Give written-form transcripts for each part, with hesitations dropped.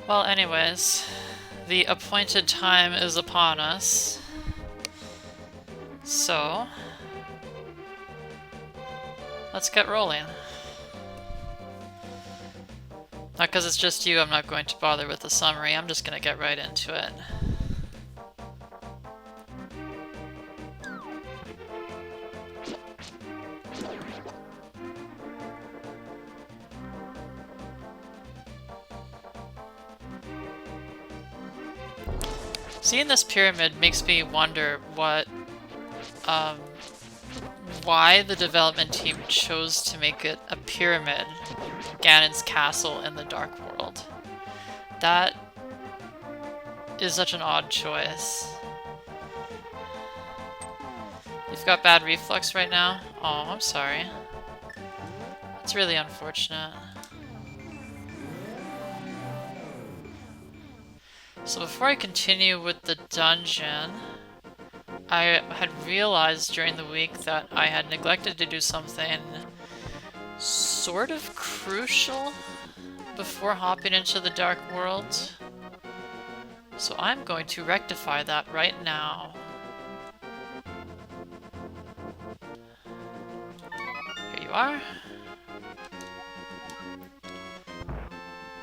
Well, anyways, the appointed time is upon us. So, let's get rolling. Not because it's just you, I'm not going to bother with the summary, I'm just going to get right into it. Seeing this pyramid makes me wonder why the development team chose to make it a pyramid, Ganon's castle in the Dark World. That is such an odd choice. You've got bad reflux right now? Oh, I'm sorry. It's really unfortunate. So before I continue with the dungeon, I had realized during the week that I had neglected to do something sort of crucial before hopping into the Dark World. So I'm going to rectify that right now. Here you are.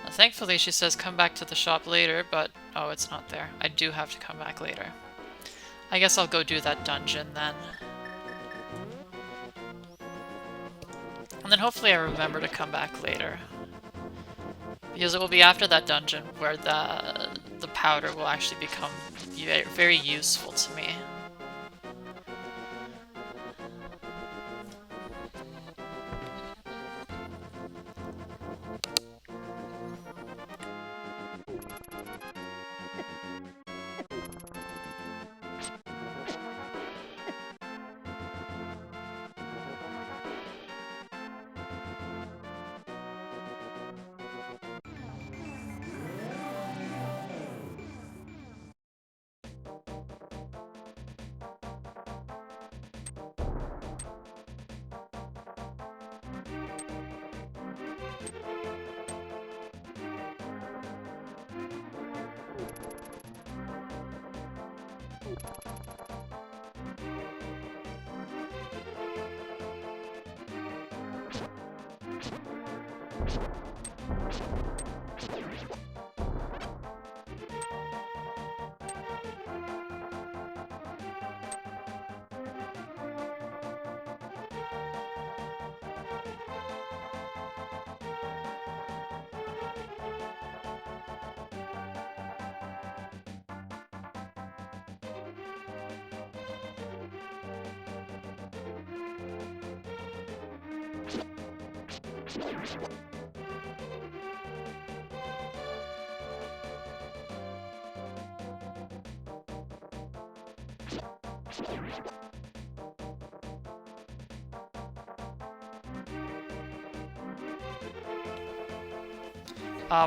Thankfully, she says come back to the shop later, but oh, it's not there. I do have to come back later. I guess I'll go do that dungeon then. And then hopefully I remember to come back later. Because it will be after that dungeon where the powder will actually become very useful to me.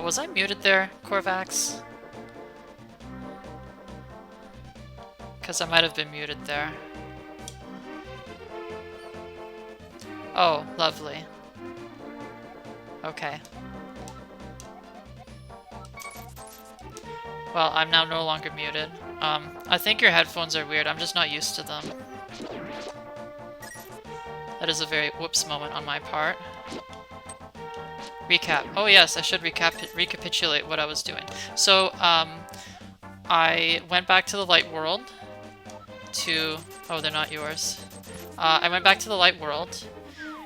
Was I muted there, Corvax? Because I might have been muted there. Oh, lovely. Okay. Well, I'm now no longer muted. I think your headphones are weird. I'm just not used to them. That is a very whoops moment on my part. Recap. Oh yes, I should recapitulate what I was doing. So, I went back to the light world to... Oh, they're not yours. I went back to the light world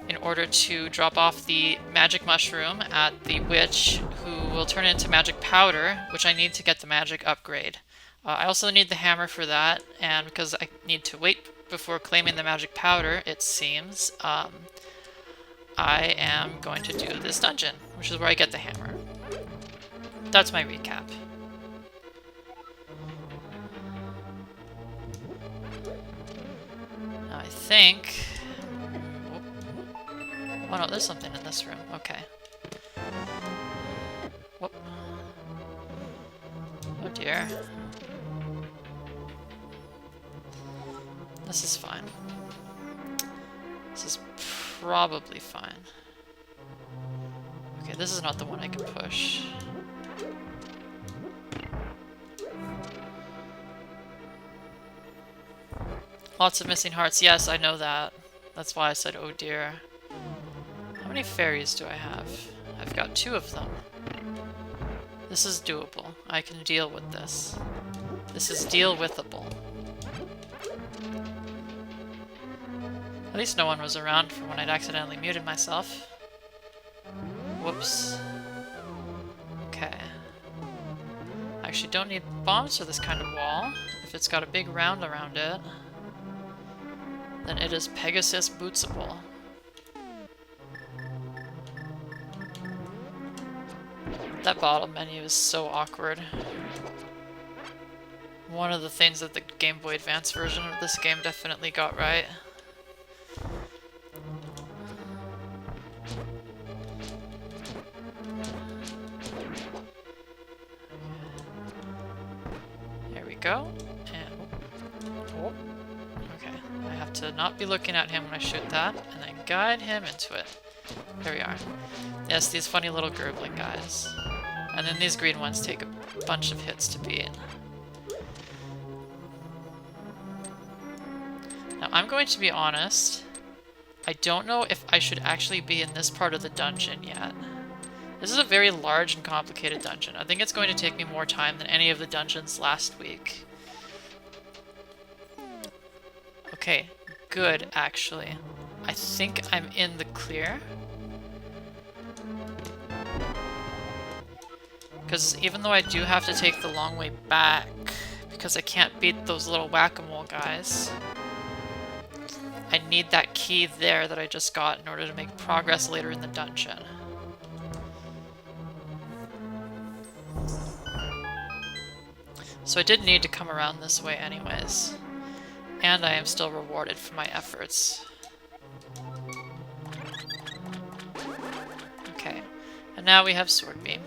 in order to drop off the magic mushroom at the witch, who will turn it into magic powder, which I need to get the magic upgrade. I also need the hammer for that, and because I need to wait before claiming the magic powder, it seems, I am going to do this dungeon, which is where I get the hammer. That's my recap. Now I think... Oh no, there's something in this room. Okay. Whoop. Oh dear. This is fine. This is probably fine. Okay, this is not the one I can push. Lots of missing hearts. Yes, I know that. That's why I said, oh dear. How many fairies do I have? I've got 2 of them. This is doable. I can deal with this. This is deal-withable. At least no one was around for when I'd accidentally muted myself. Whoops. Okay. I actually don't need bombs for this kind of wall. If it's got a big round around it, then it is Pegasus bootsable. That bottom menu is so awkward. One of the things that the Game Boy Advance version of this game definitely got right. There we go. And oh, okay. I have to not be looking at him when I shoot that, and then guide him into it. There we are. Yes, these funny little gurgling guys. And then these green ones take a bunch of hits to beat. Now, I'm going to be honest. I don't know if I should actually be in this part of the dungeon yet. This is a very large and complicated dungeon. I think it's going to take me more time than any of the dungeons last week. Okay, good, actually. I think I'm in the clear. Because even though I do have to take the long way back, because I can't beat those little whack-a-mole guys, I need that key there that I just got in order to make progress later in the dungeon. So I did need to come around this way anyways. And I am still rewarded for my efforts. Okay, and now we have Sword Beam.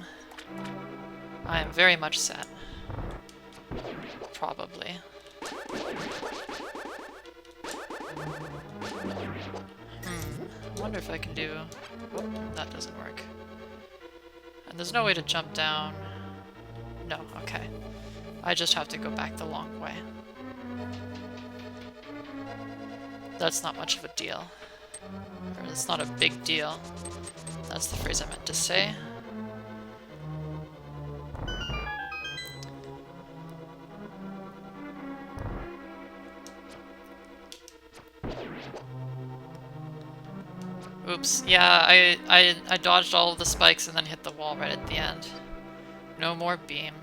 I am very much set. Probably. I wonder if I can do... Oh, that doesn't work. And there's no way to jump down. No, okay. I just have to go back the long way. That's not much of a deal. Or it's not a big deal. That's the phrase I meant to say. Oops, yeah, I dodged all of the spikes and then hit the wall right at the end. No more beam.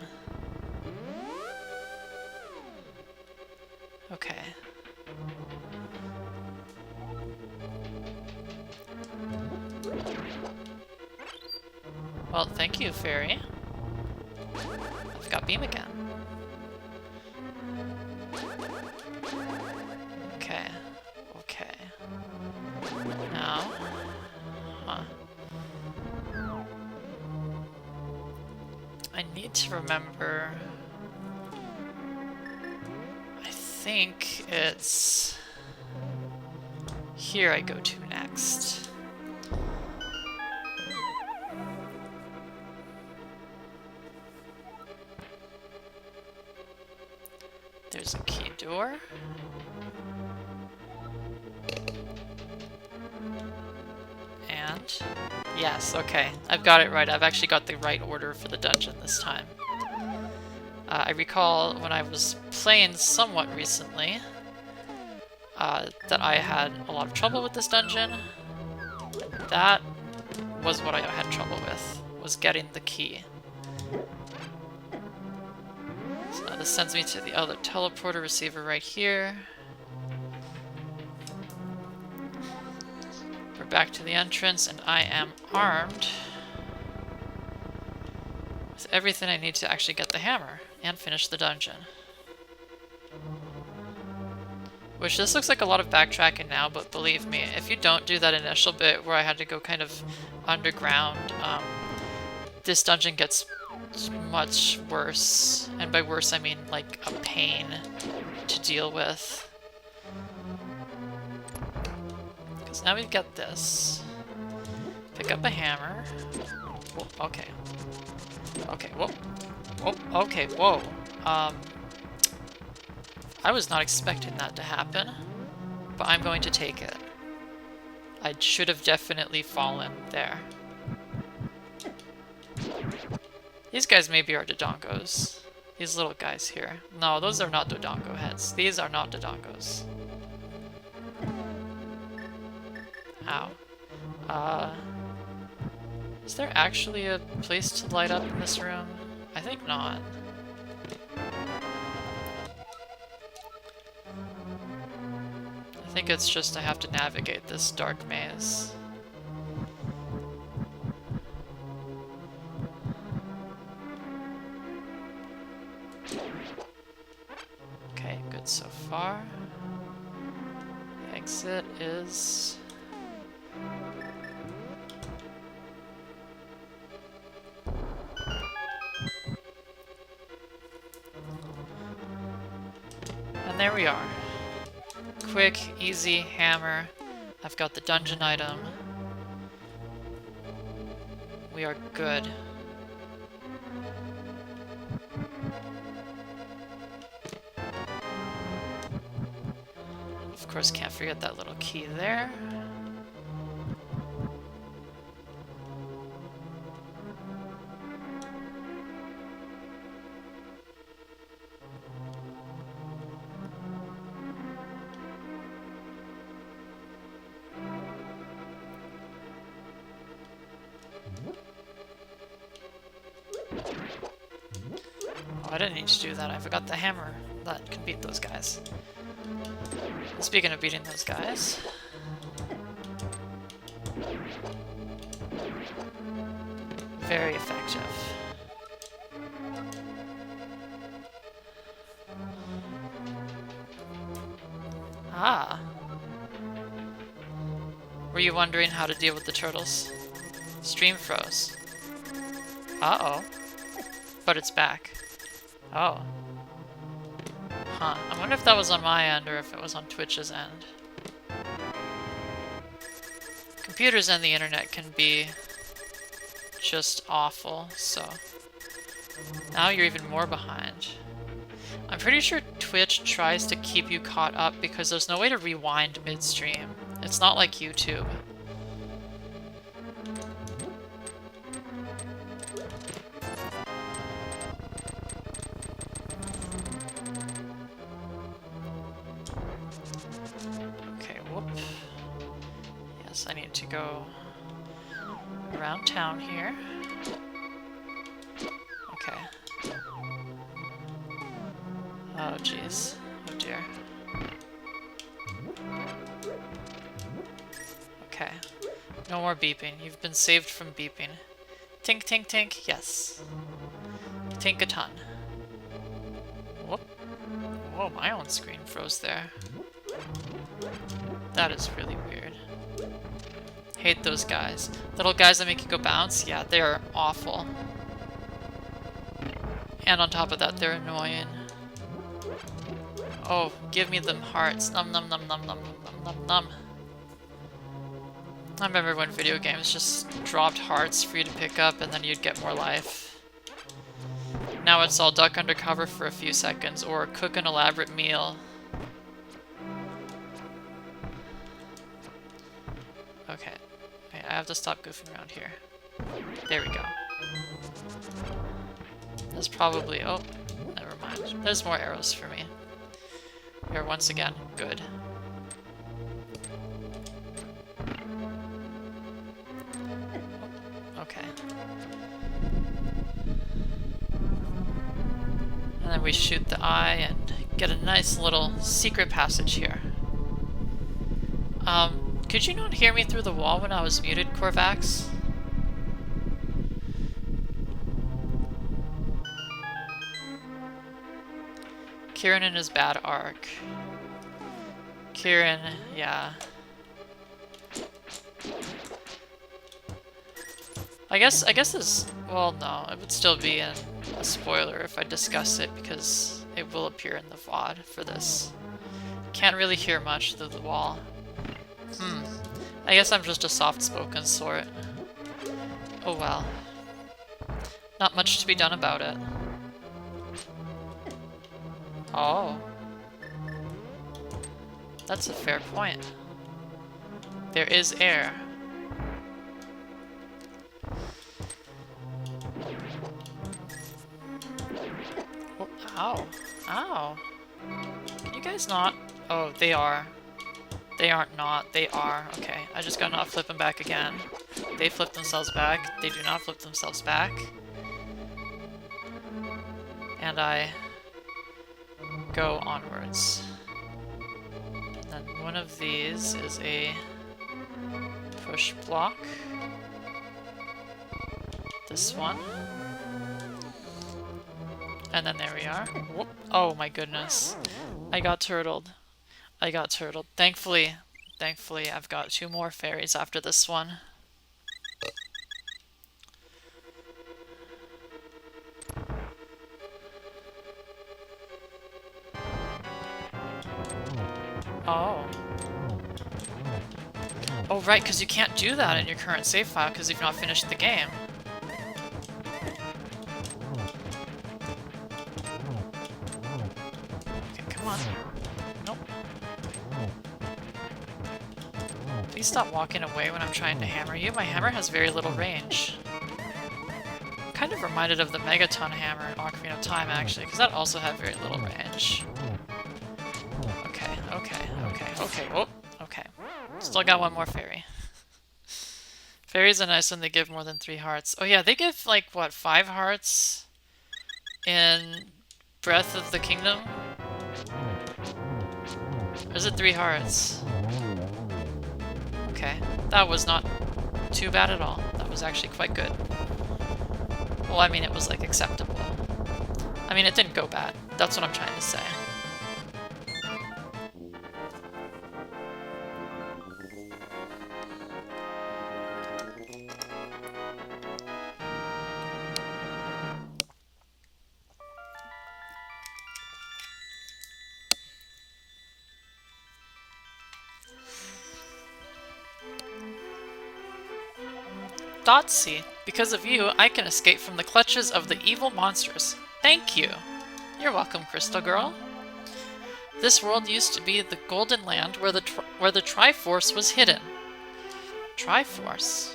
Okay. Well, thank you, fairy. I've got beam again. Okay. Okay. Now... Huh. I need to remember... I think it's... here I go to next. There's a key door. And... yes, okay. I've got it right. I've actually got the right order for the dungeon this time. I recall when I was playing somewhat recently that I had a lot of trouble with this dungeon. That was what I had trouble with, was getting the key. So this sends me to the other teleporter receiver right here. We're back to the entrance, and I am armed with everything I need to actually get the hammer and finish the dungeon. Which, this looks like a lot of backtracking now, but believe me, if you don't do that initial bit where I had to go kind of underground, this dungeon gets much worse. And by worse, I mean like a pain to deal with. Because now we've got this. Pick up a hammer. Whoa, okay. Okay, whoa. Whoa, okay, whoa. I was not expecting that to happen, but I'm going to take it. I should have definitely fallen there. These guys maybe are Dodongos. These little guys here. No, those are not Dodongo heads. These are not Dodongos. Ow. Is there actually a place to light up in this room? I think not. I think it's just I have to navigate this dark maze. Okay, good so far. The exit is... And there we are. Quick, easy, hammer. I've got the dungeon item. We are good. Of course, can't forget that little key there. Oh, I didn't need to do that. I forgot the hammer that can beat those guys. Speaking of beating those guys... Very effective. Ah. Were you wondering how to deal with the turtles? Stream froze. Uh-oh. But it's back. Oh. Huh. I wonder if that was on my end or if it was on Twitch's end. Computers and the internet can be just awful, so... Now you're even more behind. I'm pretty sure Twitch tries to keep you caught up because there's no way to rewind midstream. It's not like YouTube. Okay, whoop. Yes, I need to go around town here. Okay. Oh, jeez. Oh, dear. Okay. No more beeping. You've been saved from beeping. Tink, tink, tink. Yes. Tink a ton. Whoop. Whoa, my own screen froze there. That is really weird. Hate those guys. Little guys that make you go bounce? Yeah, they're awful. And on top of that, they're annoying. Oh, give me them hearts. Num num num num num num num num. I remember when video games just dropped hearts for you to pick up and then you'd get more life. Now it's all duck under cover for a few seconds or cook an elaborate meal. Okay. I have to stop goofing around here. There we go. There's probably... oh, never mind. There's more arrows for me. Here, once again. Good. Okay. And then we shoot the eye and get a nice little secret passage here. Could you not hear me through the wall when I was muted, Corvax? Kieran and his bad arc. Kieran, yeah. I guess this... well, no, it would still be a spoiler if I discuss it because it will appear in the VOD for this. Can't really hear much through the wall. I guess I'm just a soft-spoken sort. Oh well. Not much to be done about it. Oh. That's a fair point. There is air. Oh, ow. Ow. Can you guys not? Oh, they are. They aren't not. They are. Okay, I just got not flipping back again. They flip themselves back. They do not flip themselves back. And I go onwards. And then one of these is a push block. This one. And then there we are. Whoop. Oh my goodness. I got turtled. I got turtled. Thankfully, I've got 2 more fairies after this one. Oh. Oh, right, because you can't do that in your current save file because you've not finished the game. Okay, come on. Nope. Please stop walking away when I'm trying to hammer you. My hammer has very little range. I'm kind of reminded of the Megaton hammer in Ocarina of Time, actually, because that also had very little range. Okay, oh, okay. Still got 1 more fairy. Fairies are nice when they give more than 3 hearts. Oh yeah, they give, like, what, 5 hearts in Breath of the Kingdom? Or is it 3 hearts? Okay, that was not too bad at all. That was actually quite good. Well, I mean, it was, like, acceptable. I mean, it didn't go bad. That's what I'm trying to say. Dotsy, because of you, I can escape from the clutches of the evil monsters. Thank you! You're welcome, Crystal Girl. This world used to be the Golden Land where the Triforce was hidden. Triforce?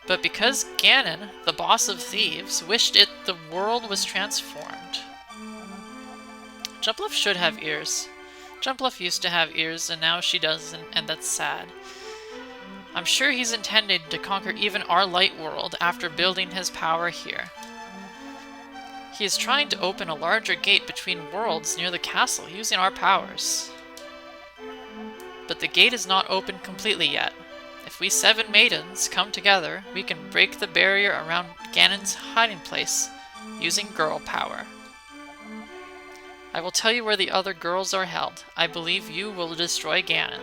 But because Ganon, the boss of thieves, wished it, the world was transformed. Jumpluff should have ears. Jumpluff used to have ears, and now she doesn't, and that's sad. I'm sure he's intended to conquer even our light world after building his power here. He is trying to open a larger gate between worlds near the castle using our powers. But the gate is not open completely yet. If we 7 maidens come together, we can break the barrier around Ganon's hiding place using girl power. I will tell you where the other girls are held. I believe you will destroy Ganon.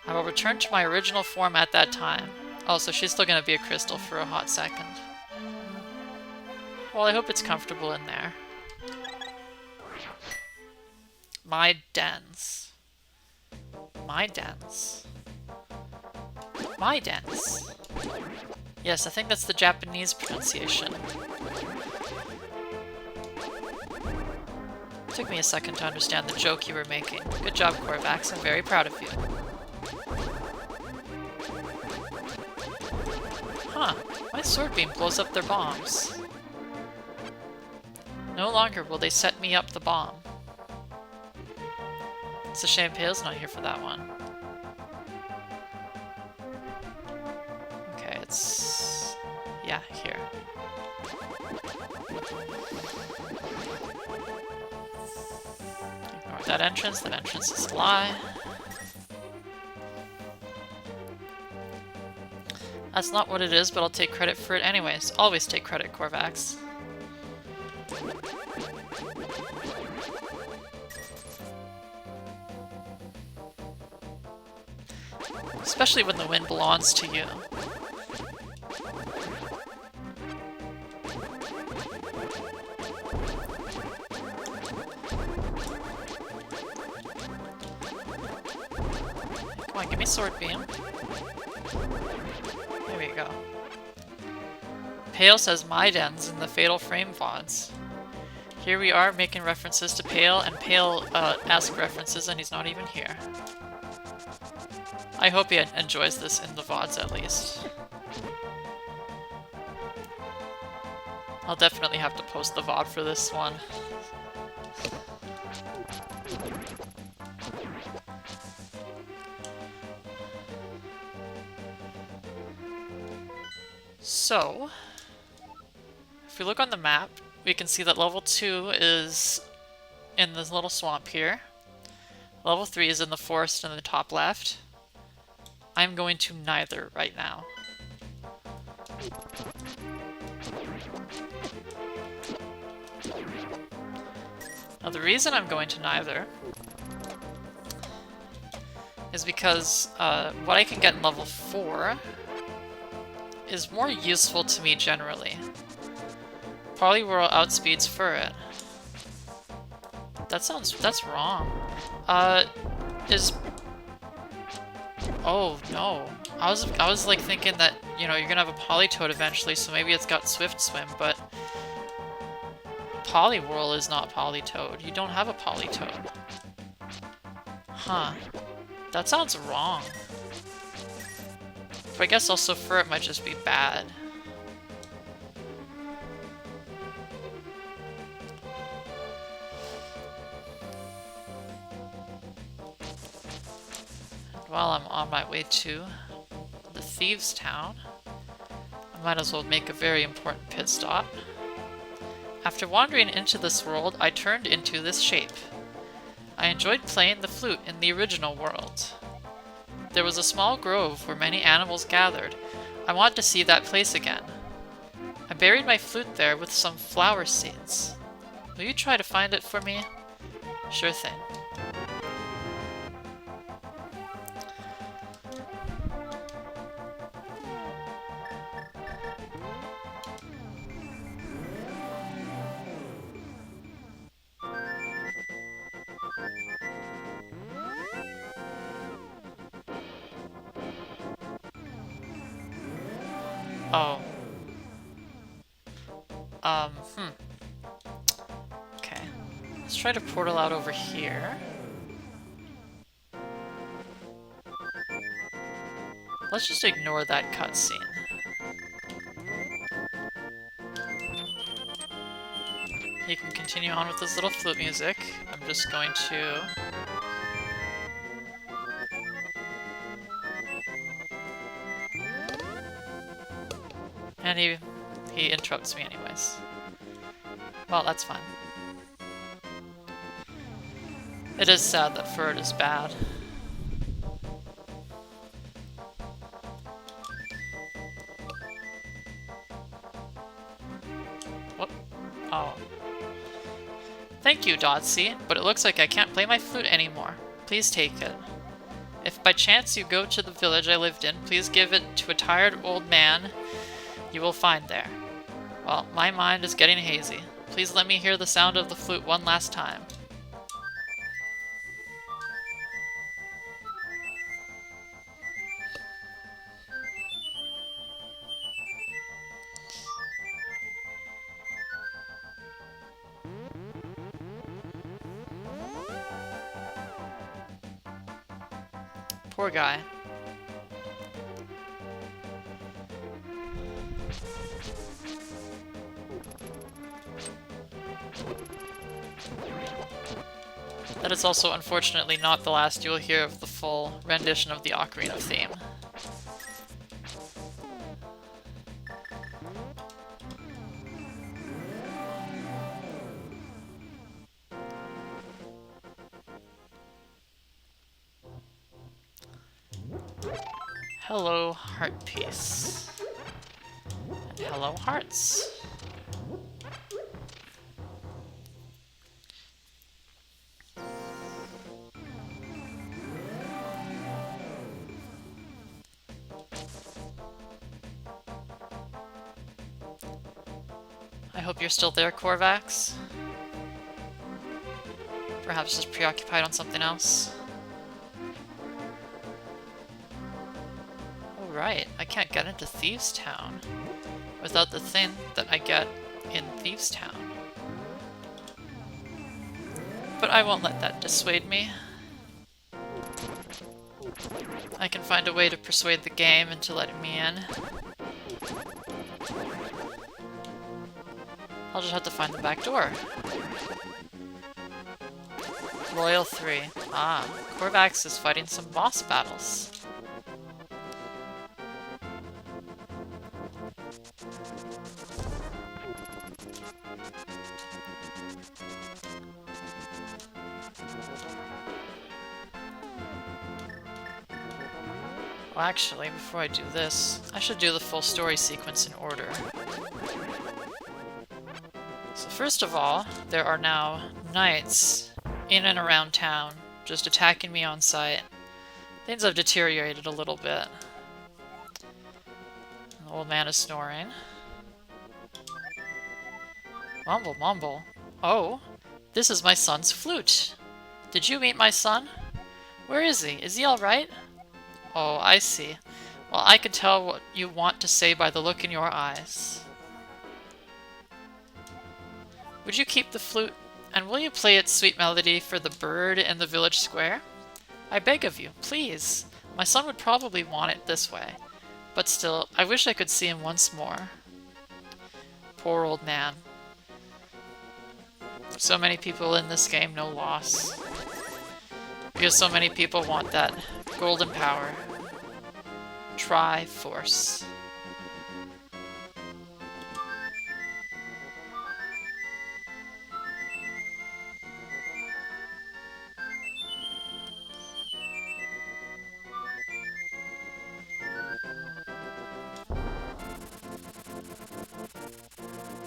I will return to my original form at that time. Oh, so she's still going to be a crystal for a hot second. Well, I hope it's comfortable in there. My dens. My dens. My dens. Yes, I think that's the Japanese pronunciation. It took me a second to understand the joke you were making. Good job, Korvax. I'm very proud of you. Huh. My sword beam blows up their bombs. No longer will they set me up the bomb. It's a shame Pale's not here for that one. Okay, it's... yeah, here. Ignore that entrance. That entrance is a lie. That's not what it is, but I'll take credit for it anyways. Always take credit, Korvax. Especially when the win belongs to you. Come on, give me Sword Beam. There we go. Pale says my dens in the Fatal Frame VODs. Here we are making references to Pale, and Pale asked references and he's not even here. I hope he enjoys this in the VODs at least. I'll definitely have to post the VOD for this one. So, if we look on the map, we can see that level 2 is in this little swamp here. Level 3 is in the forest in the top left. I'm going to neither right now. Now the reason I'm going to neither is because what I can get in level 4 is more useful to me generally. Polyworld outspeeds Furret. That's wrong. Oh no. I was like thinking that, you know, you're gonna have a Polytoad eventually, so maybe it's got Swift Swim, but Poliwhirl is not Polytoad. You don't have a Polytoad. Huh. That sounds wrong. But I guess also Furret might just be bad. While I'm on my way to the Thieves' Town, I might as well make a very important pit stop. After wandering into this world, I turned into this shape. I enjoyed playing the flute in the original world. There was a small grove where many animals gathered. I want to see that place again. I buried my flute there with some flower seeds. Will you try to find it for me? Sure thing. Oh. Okay. Let's try to portal out over here. Let's just ignore that cutscene. He can continue on with his little flute music. I'm just going to... And he interrupts me anyways. Well, that's fine. It is sad that Furret is bad. What? Oh. Thank you, Dotsy, but it looks like I can't play my flute anymore. Please take it. If by chance you go to the village I lived in, please give it to a tired old man you will find there. Well, my mind is getting hazy. Please let me hear the sound of the flute one last time. Poor guy. That is also unfortunately not the last you will hear of the full rendition of the Ocarina theme. Hello, heart piece. And hello, hearts. I hope you're still there, Korvax. Perhaps just preoccupied on something else. Oh right, I can't get into Thieves' Town without the thing that I get in Thieves' Town. But I won't let that dissuade me. I can find a way to persuade the game into letting me in. I'll just have to find the back door. Loyal 3. Ah, Korvax is fighting some boss battles. Well, actually, before I do this, I should do the full story sequence in order. So first of all, there are now knights in and around town, just attacking me on sight. Things have deteriorated a little bit. The old man is snoring. Mumble, mumble. Oh, this is my son's flute. Did you meet my son? Where is he? Is he alright? Oh, I see. Well, I can tell what you want to say by the look in your eyes. Would you keep the flute, and will you play its sweet melody for the bird in the village square? I beg of you, please. My son would probably want it this way. But still, I wish I could see him once more. Poor old man. So many people in this game, no loss. Because so many people want that golden power. Triforce.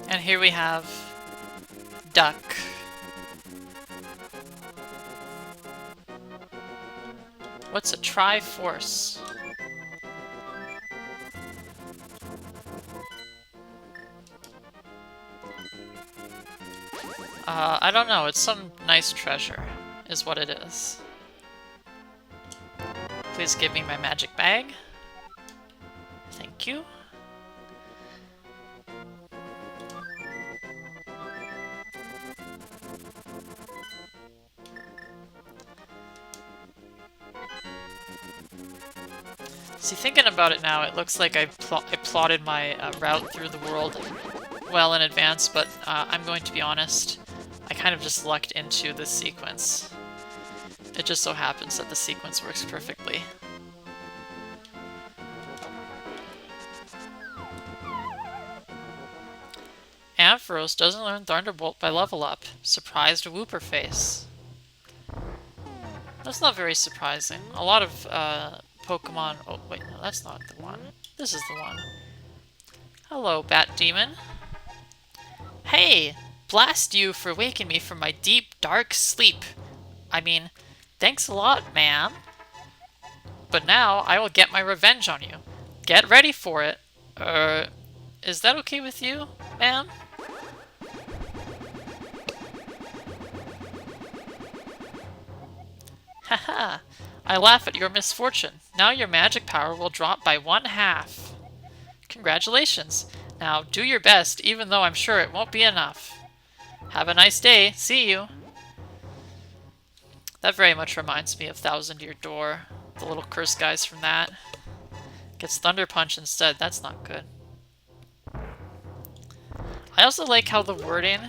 And here we have Duck. What's a Triforce? I don't know. It's some nice treasure, is what it is. Please give me my magic bag. Thank you. See, thinking about it now, it looks like I plotted my route through the world well in advance, but I'm going to be honest, I kind of just lucked into this sequence. It just so happens that the sequence works perfectly. Ampharos doesn't learn Thunderbolt by level up. Surprised Whooper face. That's not very surprising. A lot of Pokemon... Oh, wait, no, that's not the one. This is the one. Hello, Bat Demon. Hey! Blast you for waking me from my deep, dark sleep. I mean, thanks a lot, ma'am. But now I will get my revenge on you. Get ready for it. Is that okay with you, ma'am? Haha, I laugh at your misfortune. Now your magic power will drop by 1/2. Congratulations. Now do your best, even though I'm sure it won't be enough. Have a nice day. See you. That very much reminds me of Thousand Year Door. The little curse guys from that. Gets Thunder Punch instead. That's not good. I also like how the wording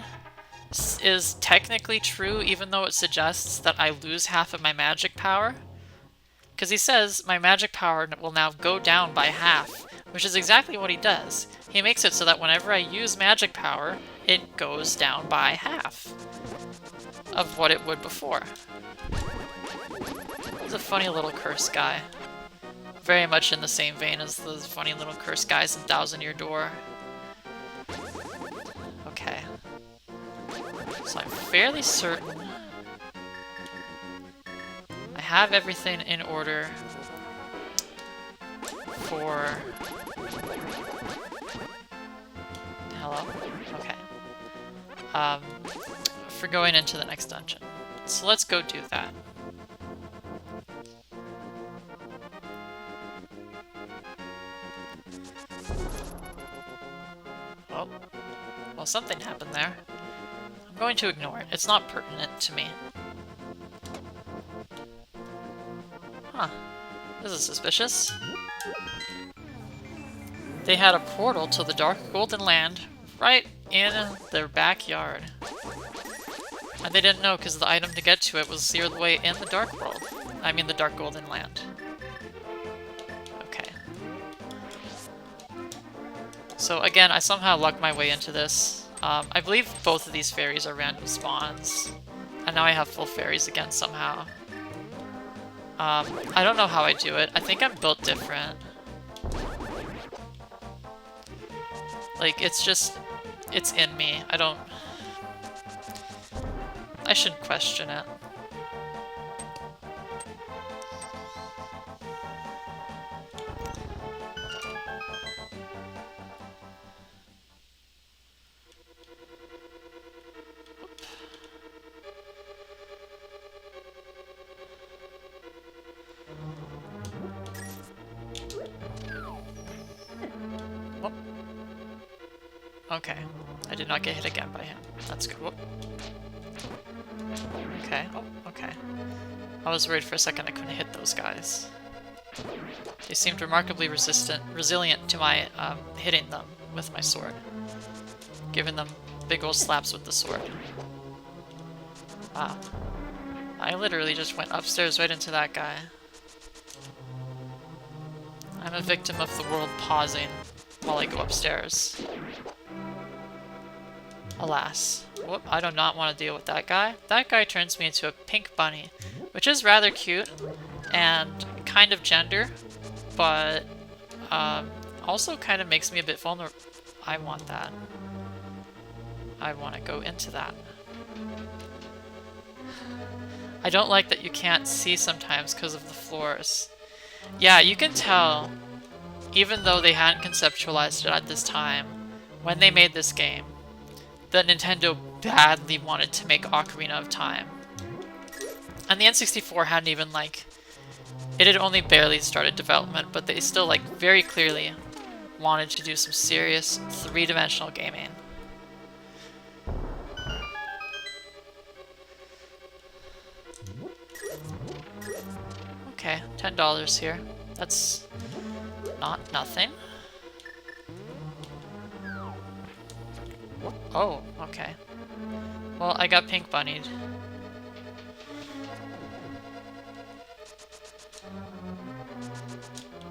is technically true, even though it suggests that I lose half of my magic power. Because he says my magic power will now go down by 1/2, which is exactly what he does. He makes it so that whenever I use magic power, it goes down by 1/2 of what it would before. He's a funny little curse guy. Very much in the same vein as those funny little curse guys in Thousand Year Door. Okay. So I'm fairly certain I have everything in order for... Hello? Okay. For going into the next dungeon. So let's go do that. Oh. Well, something happened there. I'm going to ignore it. It's not pertinent to me. Huh. This is suspicious. They had a portal to the Dark Golden Land right in their backyard. And they didn't know because the item to get to it was the other way in the Dark World. I mean the Dark Golden Land. Okay. So again, I somehow lucked my way into this. I believe both of these fairies are random spawns. And now I have full fairies again somehow. I don't know how I do it. I think I'm built different. Like, it's just... it's in me. I shouldn't question it. Whoop. Okay. I did not get hit again by him. That's good. Whoop. Okay. Oh, okay. I was worried for a second I couldn't hit those guys. They seemed remarkably resilient to my hitting them with my sword. Giving them big ol' slaps with the sword. Wow. I literally just went upstairs right into that guy. I'm a victim of the world pausing while I go upstairs. Alas. Whoop, I do not want to deal with that guy. That guy turns me into a pink bunny, which is rather cute and kind of gender, but also kind of makes me a bit vulnerable. I want that. I want to go into that. I don't like that you can't see sometimes because of the floors. Yeah, you can tell, even though they hadn't conceptualized it at this time, when they made this game, that Nintendo badly wanted to make Ocarina of Time. And the N64 hadn't even, like... it had only barely started development, but they still, like, very clearly wanted to do some serious three-dimensional gaming. Okay, $10 here. That's not nothing. Oh, okay. Well, I got pink bunnied.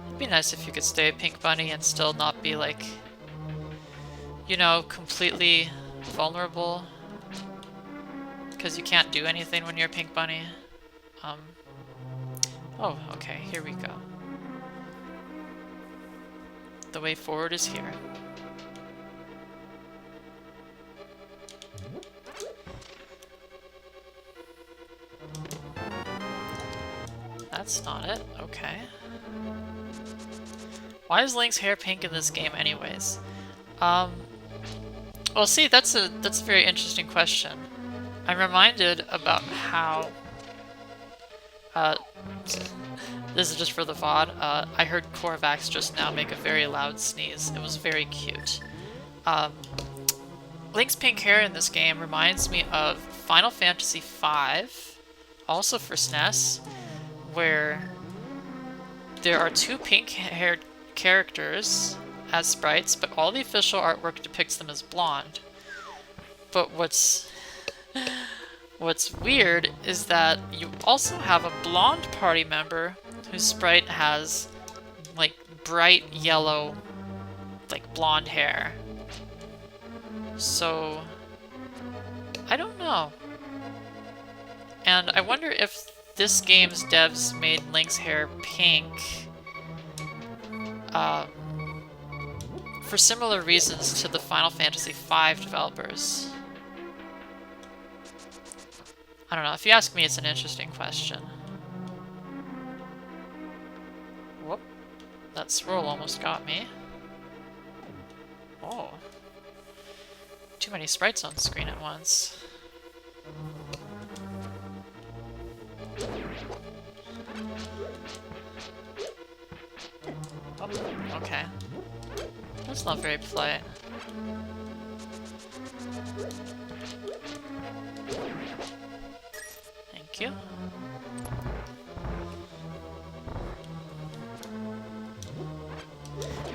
It'd be nice if you could stay a pink bunny and still not be like, you know, completely vulnerable. Because you can't do anything when you're a pink bunny. Oh, okay, here we go. The way forward is here. That's not it. Okay. Why is Link's hair pink in this game anyways? Well, see, that's a very interesting question. I'm reminded about how this is just for the VOD. I heard Korvax just now make a very loud sneeze. It was very cute. Link's pink hair in this game reminds me of Final Fantasy V, also for SNES, where there are two pink-haired characters as sprites, but all the official artwork depicts them as blonde. But what's weird is that you also have a blonde party member whose sprite has, like, bright yellow, like, blonde hair. So, I don't know. And I wonder if this game's devs made Link's hair pink for similar reasons to the Final Fantasy V developers. I don't know. If you ask me, it's an interesting question. Whoop. That swirl almost got me. Oh. Too many sprites on screen at once. Oh, okay. That's not very polite. Thank you.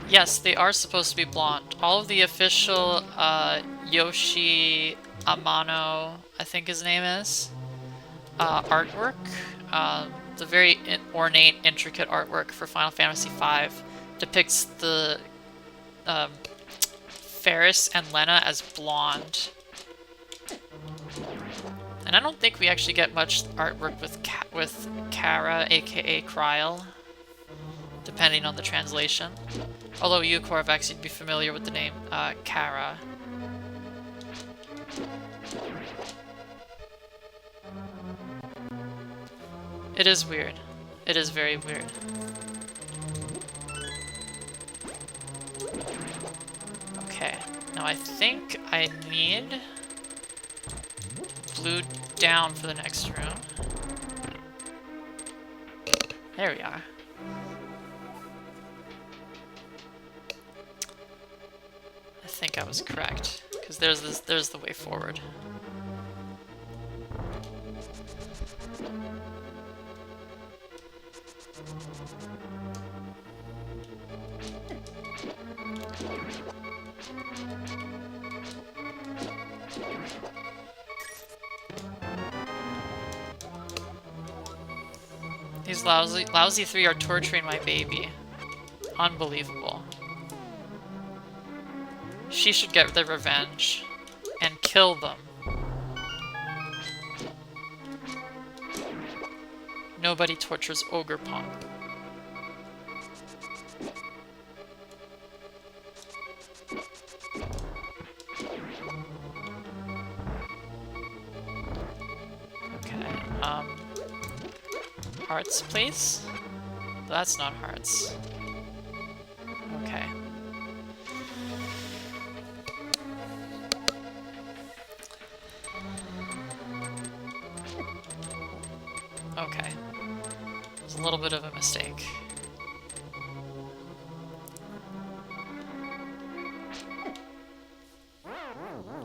Yes, they are supposed to be blonde. All of the official Yoshi Amano, I think his name is, artwork, the very ornate, intricate artwork for Final Fantasy V depicts the Ferris and Lena as blonde. And I don't think we actually get much artwork with Kara, aka Kryl, depending on the translation. Although you, Korvax, you'd be familiar with the name Kara. It is weird. It is very weird. Okay, now I think I need blue down for the next room. There we are. I think I was correct, because there's the way forward. These lousy three are torturing my baby. Unbelievable. She should get their revenge and kill them. Nobody tortures Ogre Pong. Okay, hearts, please? That's not hearts. Okay. Okay. It was a little bit of a mistake.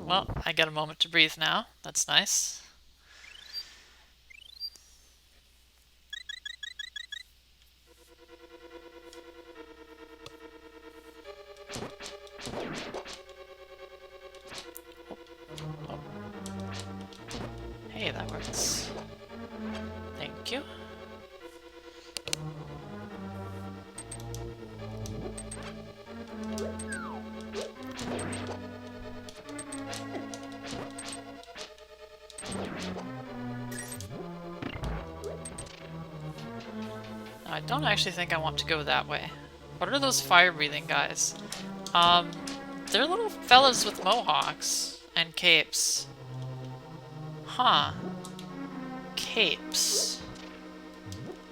Well, I get a moment to breathe now. That's nice. Oh. Hey, that works. Thank you. I don't actually think I want to go that way. What are those fire-breathing guys? They're little fellas with mohawks and capes. Huh. Capes.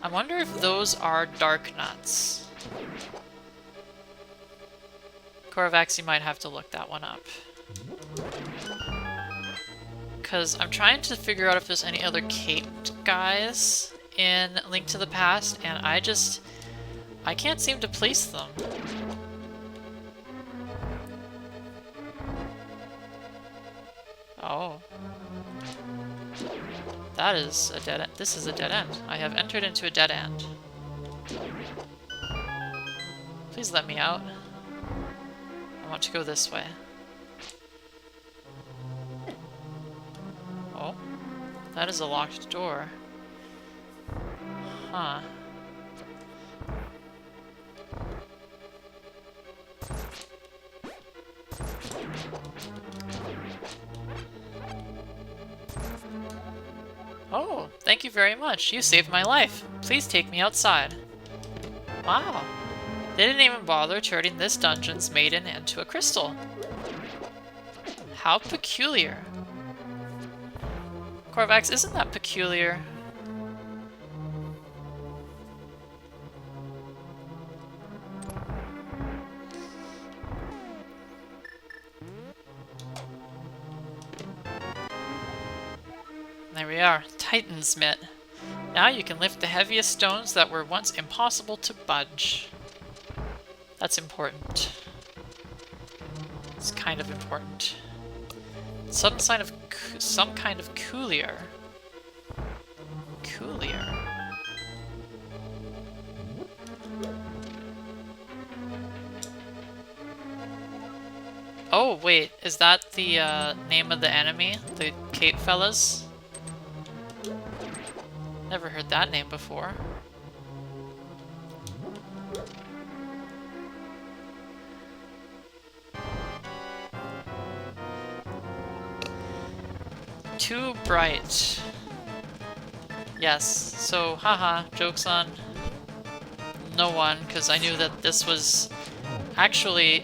I wonder if those are dark nuts. Korvax, you might have to look that one up. Because I'm trying to figure out if there's any other caped guys in Link to the Past, and I can't seem to place them. Oh. That is a dead end. This is a dead end. I have entered into a dead end. Please let me out. I want to go this way. Oh. That is a locked door. Huh. Oh, thank you very much. You saved my life. Please take me outside. Wow. They didn't even bother turning this dungeon's maiden into a crystal. How peculiar. Korvax, isn't that peculiar? There we are, Titan's Mitt. Now you can lift the heaviest stones that were once impossible to budge. That's important. It's kind of important. Some kind of coolier. peculiar. Oh, wait, is that the name of the enemy? The Cape fellas? Never heard that name before. Too bright. Yes, so haha, joke's on no one, because I knew that this was actually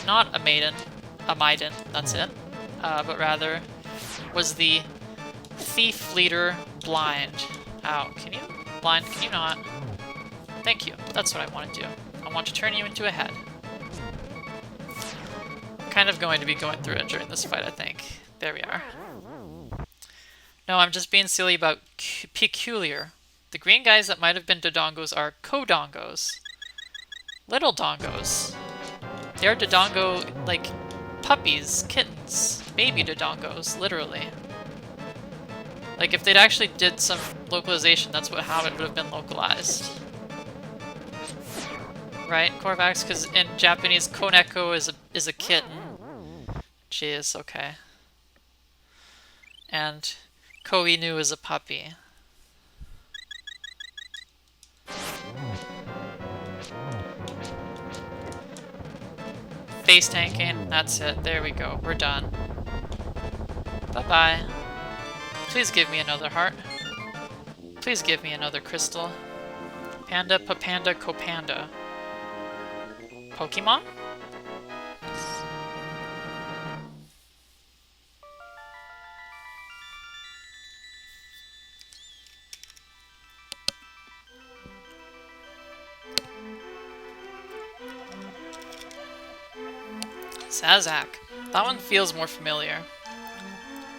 not a maiden, that's it, but rather was the thief leader blind. Ow, can you? Blind, can you not? Thank you, that's what I want to do. I want to turn you into a head. I'm kind of going to be going through it during this fight, I think. There we are. No, I'm just being silly about peculiar. The green guys that might have been Dodongos are Kodongos. Little Dongos. They're Dodongo, like, puppies, kittens, baby Dodongos, literally. Like, if they'd actually did some localization, that's how it would have been localized. Right, Korvax? Because in Japanese, Koneko is a kitten. Jeez, okay. And Koinu is a puppy. Face tanking, that's it. There we go. We're done. Bye-bye. Please give me another heart. Please give me another crystal. Panda, Papanda, Copanda. Pokemon? Sazak. That one feels more familiar.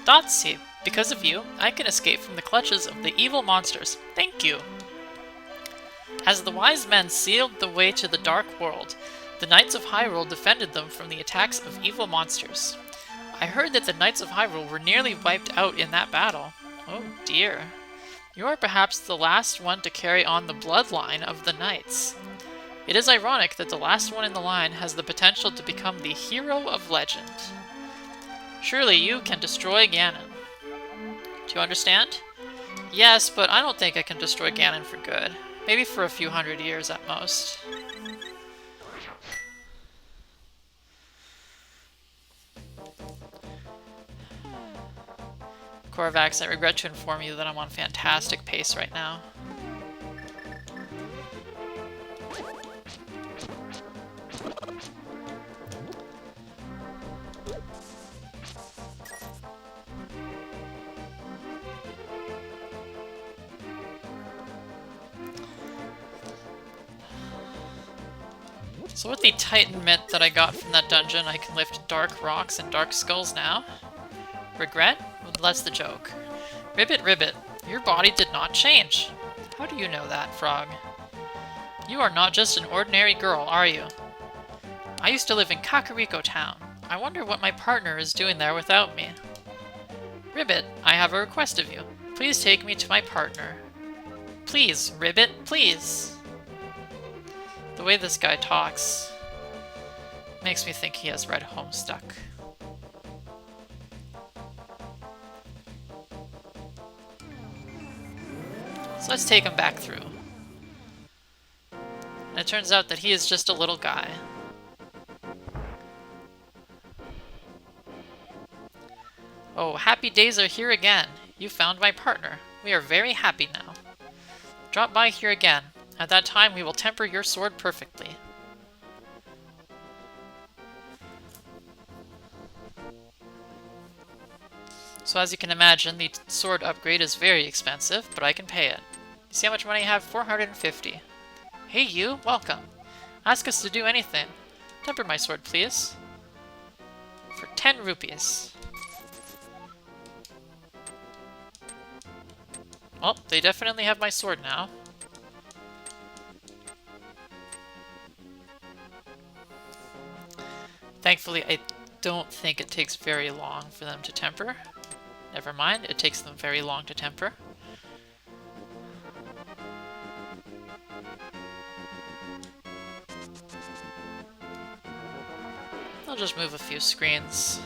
Dotsie, because of you, I can escape from the clutches of the evil monsters. Thank you! As the wise men sealed the way to the dark world, the Knights of Hyrule defended them from the attacks of evil monsters. I heard that the Knights of Hyrule were nearly wiped out in that battle. Oh dear. You are perhaps the last one to carry on the bloodline of the Knights. It is ironic that the last one in the line has the potential to become the hero of legend. Surely you can destroy Ganon. Do you understand? Yes, but I don't think I can destroy Ganon for good. Maybe for a few hundred years at most. Korvax, I regret to inform you that I'm on fantastic pace right now. So with the Titan Mint that I got from that dungeon, I can lift dark rocks and dark skulls now. Regret? Well, that's the joke. Ribbit, Ribbit, your body did not change. How do you know that, Frog? You are not just an ordinary girl, are you? I used to live in Kakariko Town. I wonder what my partner is doing there without me. Ribbit, I have a request of you. Please take me to my partner. Please, Ribbit, please. The way this guy talks makes me think he has Red Homestuck. So let's take him back through. And it turns out that he is just a little guy. Oh, happy days are here again. You found my partner. We are very happy now. Drop by here again. At that time, we will temper your sword perfectly. So as you can imagine, the sword upgrade is very expensive, but I can pay it. You see how much money I have? 450. Hey you, welcome. Ask us to do anything. Temper my sword, please. For 10 rupees. Well, they definitely have my sword now. Thankfully, I don't think it takes very long for them to temper. Never mind, it takes them very long to temper. I'll just move a few screens.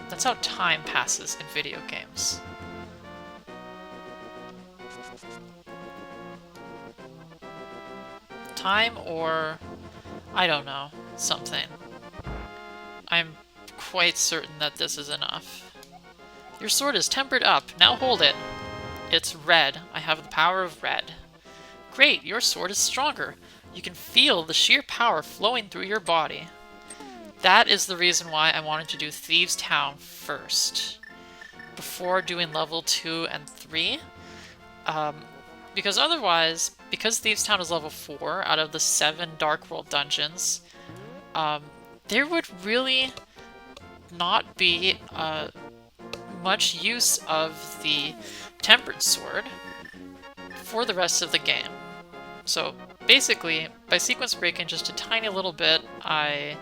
That's how time passes in video games. Time or, I don't know, something. I'm quite certain that this is enough. Your sword is tempered up. Now hold it. It's red. I have the power of red. Great, your sword is stronger. You can feel the sheer power flowing through your body. That is the reason why I wanted to do Thieves' Town first, before doing level 2 and 3. Because otherwise, because Thieves' Town is level 4 out of the 7 Dark World dungeons, there would really not be much use of the Tempered Sword for the rest of the game. So basically, by sequence breaking just a tiny little bit, I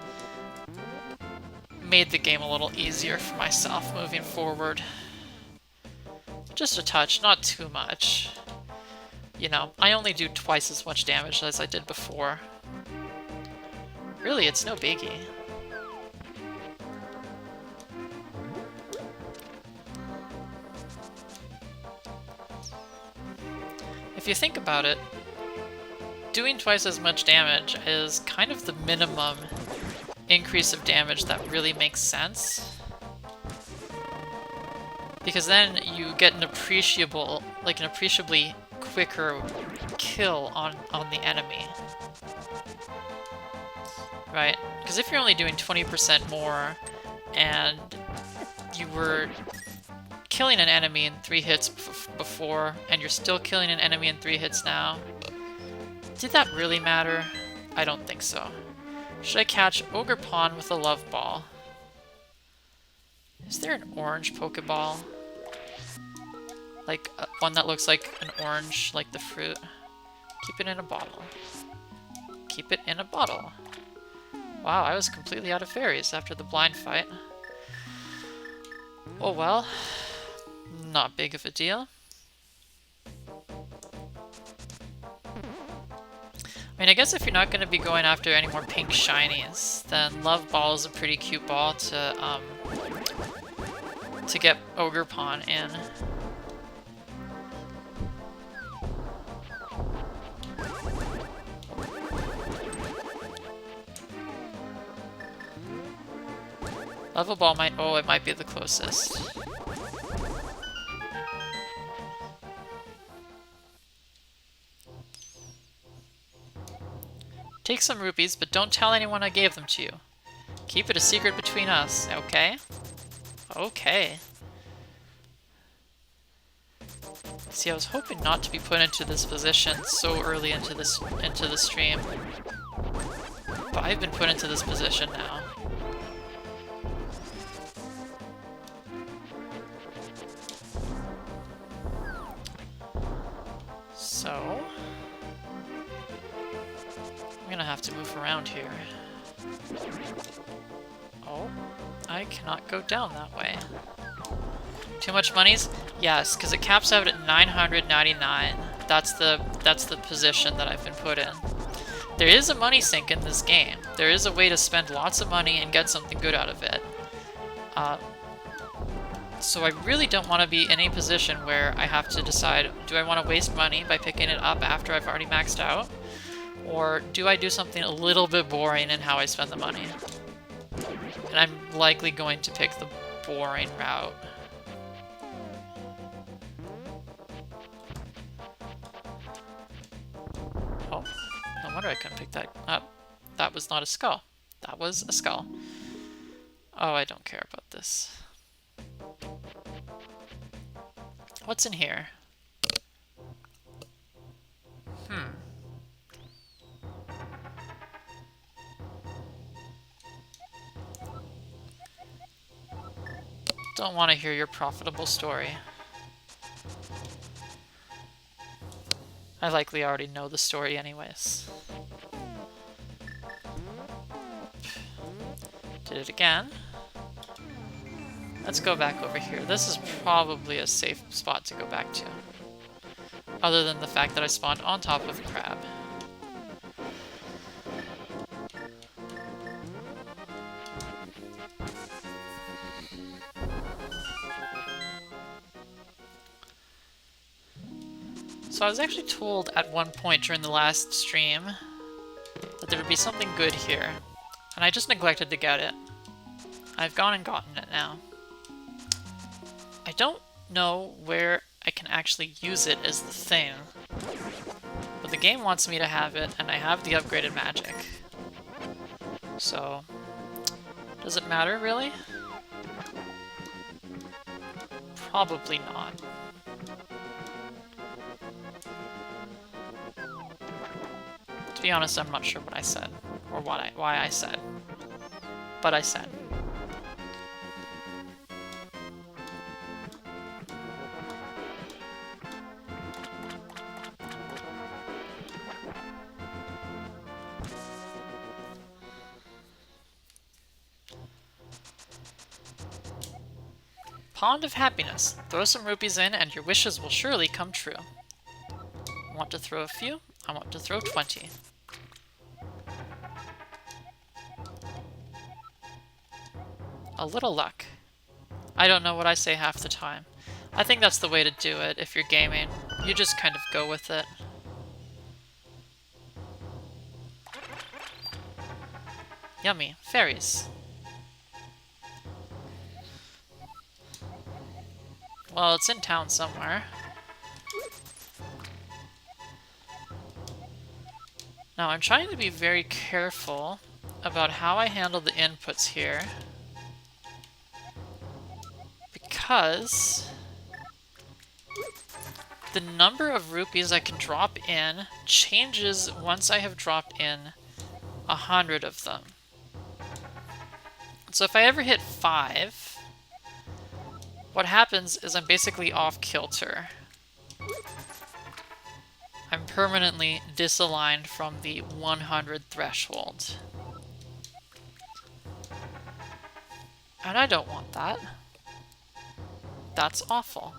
made the game a little easier for myself moving forward. Just a touch, not too much. You know, I only do twice as much damage as I did before. Really, it's no biggie. If you think about it, doing twice as much damage is kind of the minimum increase of damage that really makes sense. Because then you get an appreciably quicker kill on the enemy. Right? Because if you're only doing 20% more and you were killing an enemy in 3 hits before and you're still killing an enemy in 3 hits now, did that really matter? I don't think so. Should I catch Ogre Pawn with a Love Ball? Is there an orange Pokeball? Like, one that looks like an orange, like the fruit. Keep it in a bottle. Keep it in a bottle. Wow, I was completely out of fairies after the blind fight. Oh well. Not big of a deal. I mean, I guess if you're not going to be going after any more pink shinies, then Love Ball is a pretty cute ball to get Ogre Pawn in. Level Ball might... oh, it might be the closest. Take some rupees, but don't tell anyone I gave them to you. Keep it a secret between us, okay? Okay. See, I was hoping not to be put into this position so early into the stream. But I've been put into this position now. So... I'm gonna have to move around here. Oh, I cannot go down that way. Too much monies? Yes, because it caps out at 999. That's the position that I've been put in. There is a money sink in this game. There is a way to spend lots of money and get something good out of it. So I really don't want to be in a position where I have to decide, do I want to waste money by picking it up after I've already maxed out? Or do I do something a little bit boring in how I spend the money? And I'm likely going to pick the boring route. Oh, no wonder I couldn't pick that up. That was not a skull. That was a skull. Oh, I don't care about this. What's in here? Don't want to hear your profitable story. I likely already know the story anyways. Did it again. Let's go back over here. This is probably a safe spot to go back to. Other than the fact that I spawned on top of a crab. So I was actually told at one point during the last stream that there would be something good here, and I just neglected to get it. I've gone and gotten it now. I don't know where I can actually use it as the thing, but the game wants me to have it, and I have the upgraded magic. So, does it matter, really? Probably not. To be honest, I'm not sure what I said, or why I said, but I said. Pond of Happiness. Throw some rupees in and your wishes will surely come true. I want to throw a few. I want to throw 20. A little luck. I don't know what I say half the time. I think that's the way to do it if you're gaming. You just kind of go with it. Yummy. Fairies. Well, it's in town somewhere. Now, I'm trying to be very careful about how I handle the inputs here, because the number of rupees I can drop in changes once I have dropped in 100 of them. So if I ever hit 5, what happens is I'm basically off kilter. I'm permanently disaligned from the 100 threshold. And I don't want that. That's awful.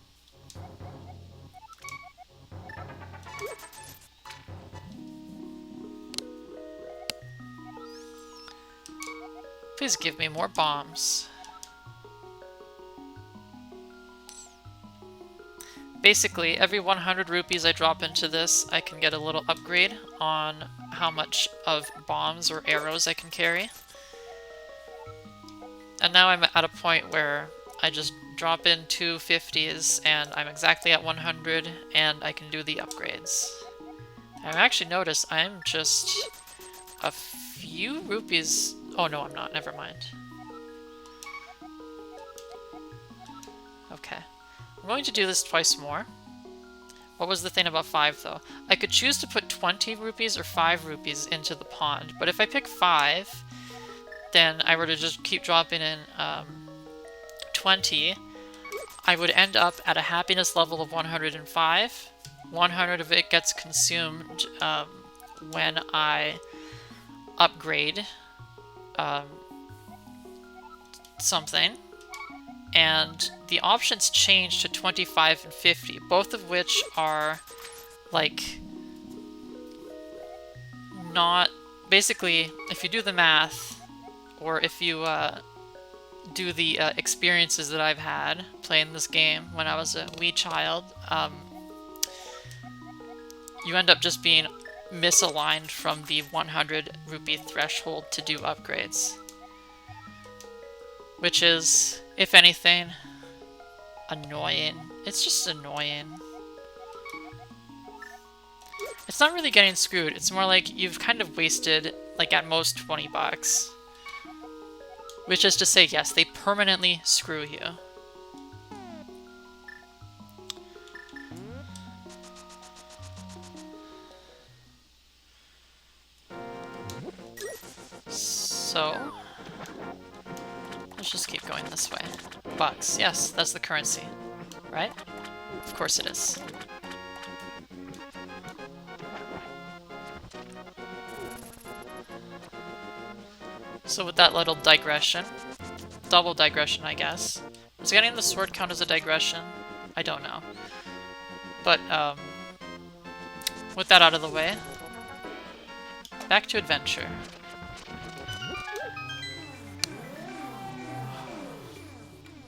Please give me more bombs. Basically, every 100 rupees I drop into this, I can get a little upgrade on how much of bombs or arrows I can carry. And now I'm at a point where I just drop in 2 50s and I'm exactly at 100 and I can do the upgrades. I've actually noticed I'm just a few rupees... Oh no, I'm not. Never mind. Okay. I'm going to do this twice more. What was the thing about 5 though? I could choose to put 20 rupees or 5 rupees into the pond, but if I pick 5, then I were to just keep dropping in 20, I would end up at a happiness level of 105. 100 of it gets consumed when I upgrade something. And the options change to 25 and 50, both of which are, like, not... Basically, if you do the math, or if you do the experiences that I've had playing this game when I was a wee child, you end up just being misaligned from the 100 rupee threshold to do upgrades. Which is, if anything, annoying. It's just annoying. It's not really getting screwed. It's more like you've kind of wasted, like, at most 20 bucks. Which is to say, yes, they permanently screw you. So... let's just keep going this way. Bucks. Yes, that's the currency. Right? Of course it is. So with that little digression, double digression I guess, was getting the sword count as a digression? I don't know. But, with that out of the way, back to adventure.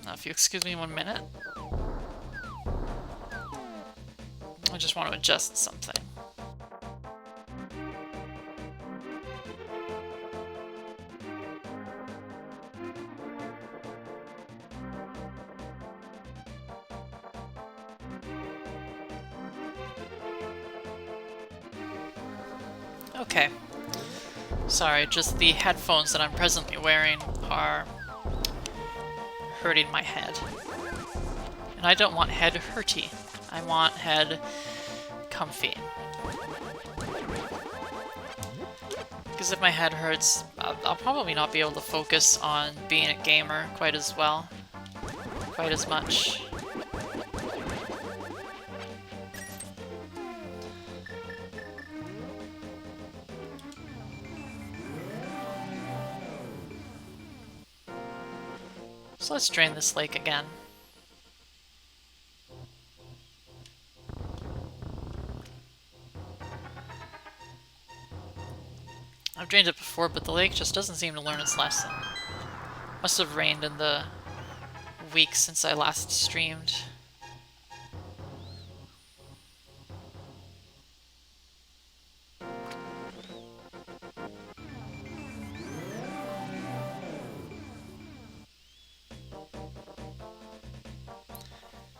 Now, if you excuse me 1 minute. I just want to adjust something. Okay. Sorry, just the headphones that I'm presently wearing are hurting my head. And I don't want head hurty. I want head comfy. Because if my head hurts, I'll probably not be able to focus on being a gamer quite as well. Quite as much. So let's drain this lake again. I've drained it before, but the lake just doesn't seem to learn its lesson. Must have rained in the week since I last streamed.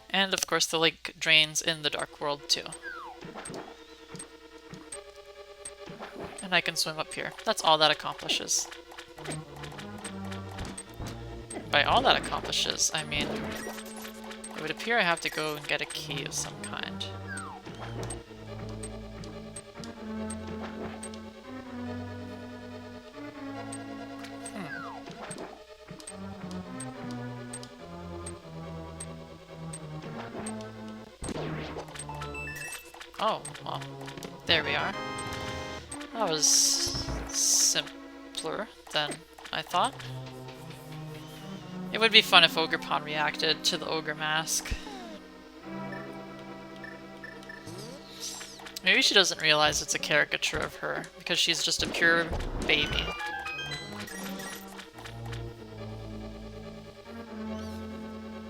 And of course the lake drains in the Dark World too. And I can swim up here. That's all that accomplishes. By all that accomplishes, I mean, it would appear I have to go and get a key of some kind. Oh, well, there we are. That was simpler than I thought. It would be fun if Ogrepon reacted to the ogre mask. Maybe she doesn't realize it's a caricature of her, because she's just a pure baby.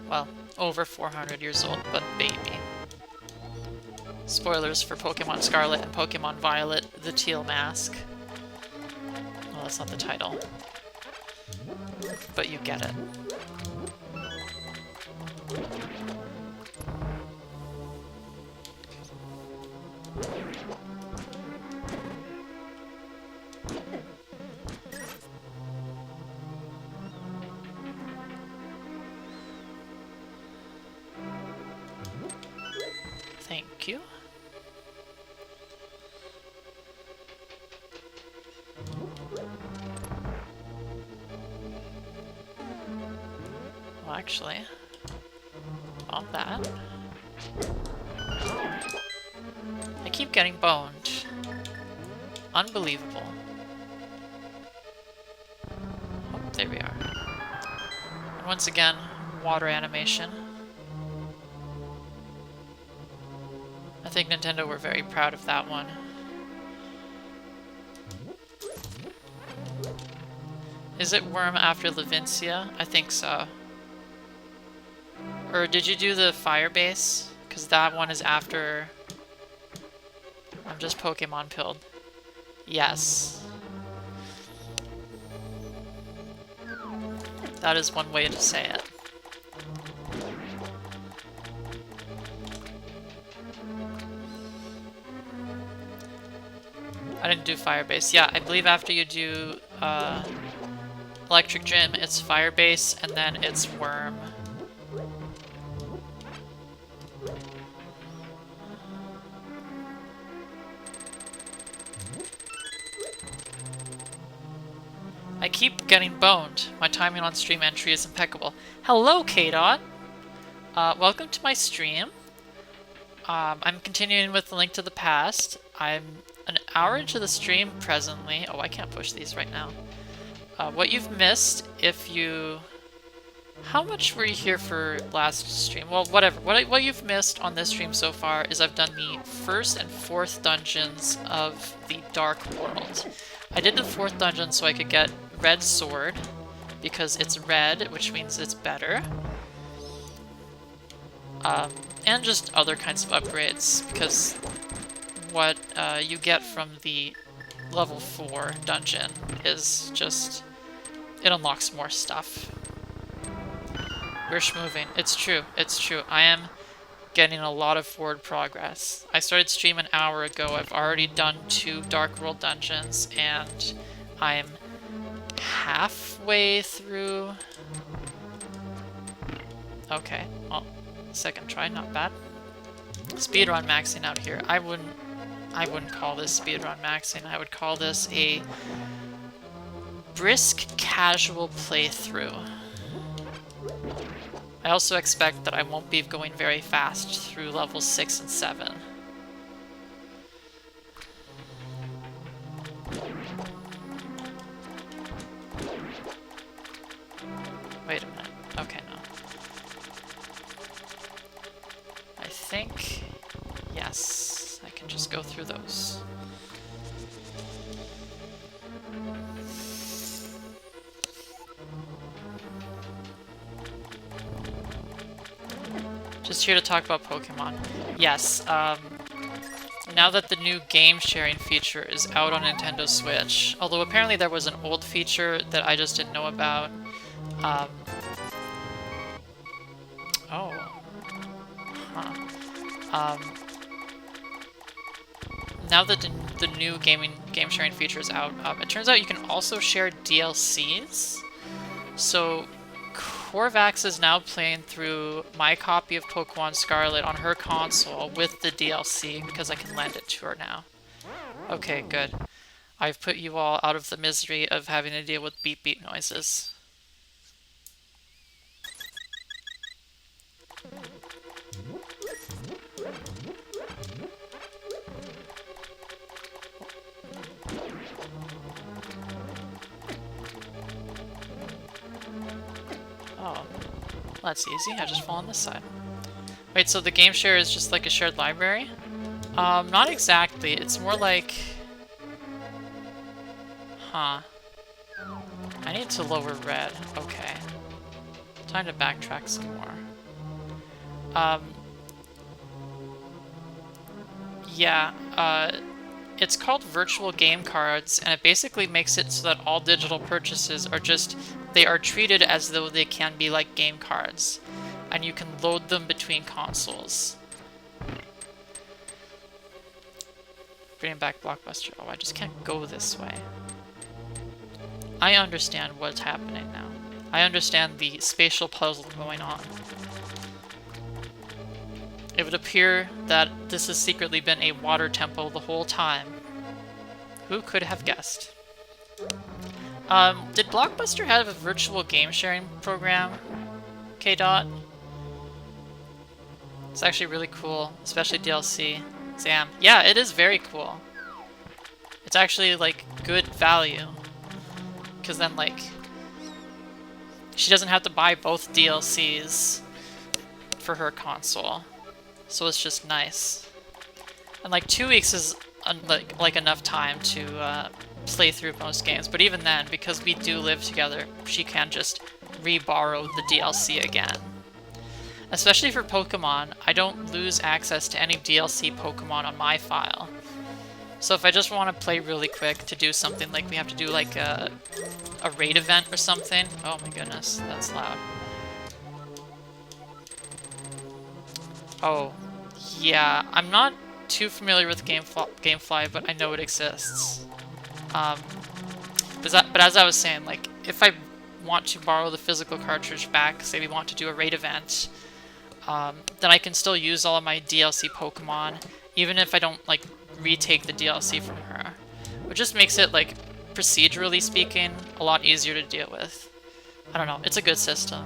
Well, over 400 years old, but baby. Spoilers for Pokemon Scarlet and Pokemon Violet, the teal mask. Well, that's not the title. But you get it. Thank you. Well, actually, on that, I keep getting boned. Unbelievable. Oh, there we are. And once again, water animation. I think Nintendo were very proud of that one. Is it Worm after Levincia? I think so. Or did you do the Fire Base? Because that one is after... I'm just Pokemon pilled. Yes. That is one way to say it. I didn't do Fire Base. Yeah, I believe after you do Electric Gym, it's Fire Base, and then it's Worm. I keep getting boned. My timing on stream entry is impeccable. Hello, K-Dot! Welcome to my stream. I'm continuing with the Link to the Past. I'm an hour into the stream presently. Oh, I can't push these right now. What you've missed if you... How much were you here for last stream? Well, whatever. What you've missed on this stream so far is I've done the 1st and 4th dungeons of the Dark World. I did the 4th dungeon so I could get Red Sword, because it's red, which means it's better. and just other kinds of upgrades, because what you get from the level 4 dungeon is just, it unlocks more stuff. We're schmoving. It's true. It's true. I am getting a lot of forward progress. I started stream an hour ago. I've already done 2 Dark World dungeons, and I'm halfway through. Okay, well, second try, not bad. Speedrun maxing out here. I wouldn't call this speedrun maxing. I would call this a brisk, casual playthrough. I also expect that I won't be going very fast through levels 6 and 7. Wait a minute. Okay, no. I think... yes, I can just go through those. Just here to talk about Pokemon. Yes, now that the new game sharing feature is out on Nintendo Switch, although apparently there was an old feature that I just didn't know about. Oh. Huh. Now that the new game sharing feature is out, it turns out you can also share DLCs. So Corvax is now playing through my copy of Pokemon Scarlet on her console with the DLC because I can lend it to her now. Okay, good. I've put you all out of the misery of having to deal with beep beep noises. Oh, that's easy. I just fall on this side. Wait, so the game share is just like a shared library? Not exactly. It's more like... huh. I need to lower red. Okay. Time to backtrack some more. Yeah, it's called virtual game cards, and it basically makes it so that all digital purchases are just... they are treated as though they can be like game cards, and you can load them between consoles. Bringing back Blockbuster. Oh, I just can't go this way. I understand what's happening now. I understand the spatial puzzle going on. It would appear that this has secretly been a water temple the whole time. Who could have guessed? Did Blockbuster have a virtual game sharing program? K-Dot? It's actually really cool, especially DLC. Zam. Yeah, it is very cool. It's actually, like, good value. Because then, like, she doesn't have to buy both DLCs for her console. So it's just nice. And, like, 2 weeks is, like enough time to, play through most games, but even then, because we do live together, she can just re-borrow the DLC again. Especially for Pokemon, I don't lose access to any DLC Pokemon on my file. So if I just want to play really quick to do something, like we have to do like a raid event or something. Oh my goodness, that's loud. Oh, yeah, I'm not too familiar with Gamefly, but I know it exists. But as I was saying, like, if I want to borrow the physical cartridge back, say we want to do a raid event, then I can still use all of my DLC Pokemon, even if I don't, like, retake the DLC from her. Which just makes it, like, procedurally speaking, a lot easier to deal with. I don't know, it's a good system.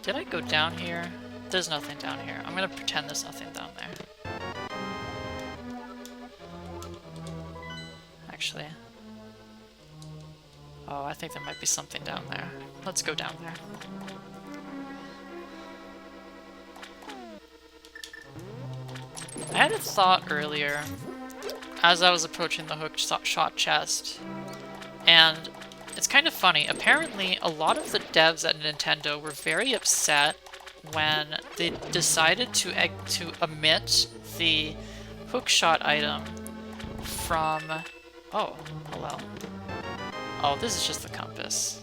Did I go down here? There's nothing down here. I'm gonna pretend there's nothing down there. Actually. Oh, I think there might be something down there. Let's go down there. I had a thought earlier, as I was approaching the hook shot chest, and it's kind of funny. Apparently, a lot of the devs at Nintendo were very upset when they decided to omit the hookshot item from... Oh, hello. Oh, this is just the compass.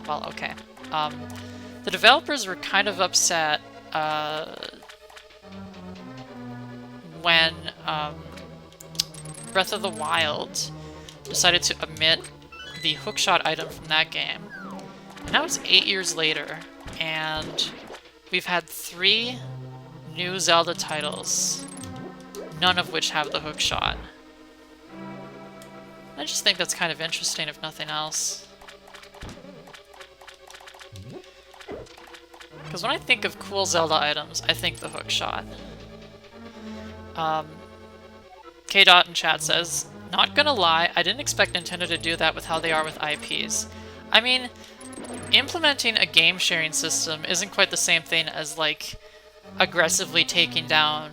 Well, okay. The developers were kind of upset when Breath of the Wild decided to omit the hookshot item from that game. And now it's 8 years later, and we've had 3 new Zelda titles, none of which have the hookshot. I just think that's kind of interesting, if nothing else. Because when I think of cool Zelda items, I think the hookshot. K-Dot in chat says, not gonna lie, I didn't expect Nintendo to do that with how they are with IPs. I mean, implementing a game sharing system isn't quite the same thing as, like, aggressively taking down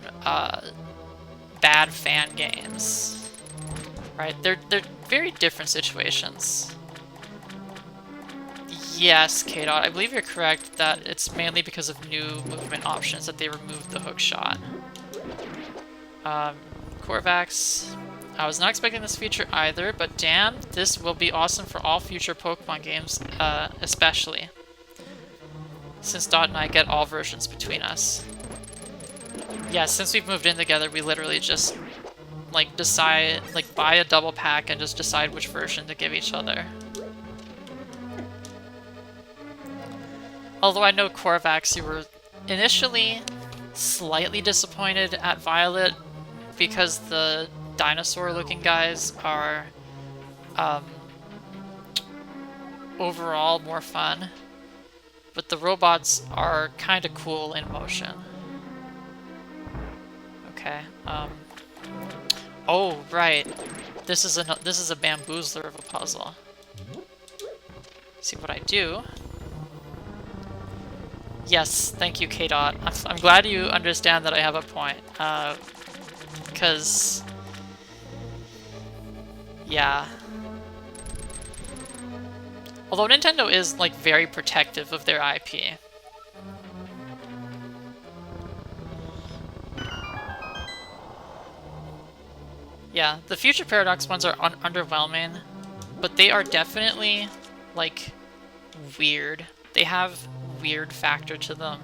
bad fan games. Right? They're very different situations. Yes, K-Dot, I believe you're correct that it's mainly because of new movement options that they removed the hookshot. Korvax, I was not expecting this feature either, but damn, this will be awesome for all future Pokemon games, especially. Since Dot and I get all versions between us. Yeah, since we've moved in together, we literally just, like, decide, like, buy a double pack and just decide which version to give each other. Although I know, Korvax, you were initially slightly disappointed at Violet because the dinosaur-looking guys are overall more fun, but the robots are kind of cool in motion. Okay. Oh right, this is a bamboozler of a puzzle. See what I do. Yes, thank you, K-Dot. I'm glad you understand that I have a point. Because... yeah. Although Nintendo is, like, very protective of their IP. Yeah, the Future Paradox ones are underwhelming, but they are definitely, like, weird. They have weird factor to them.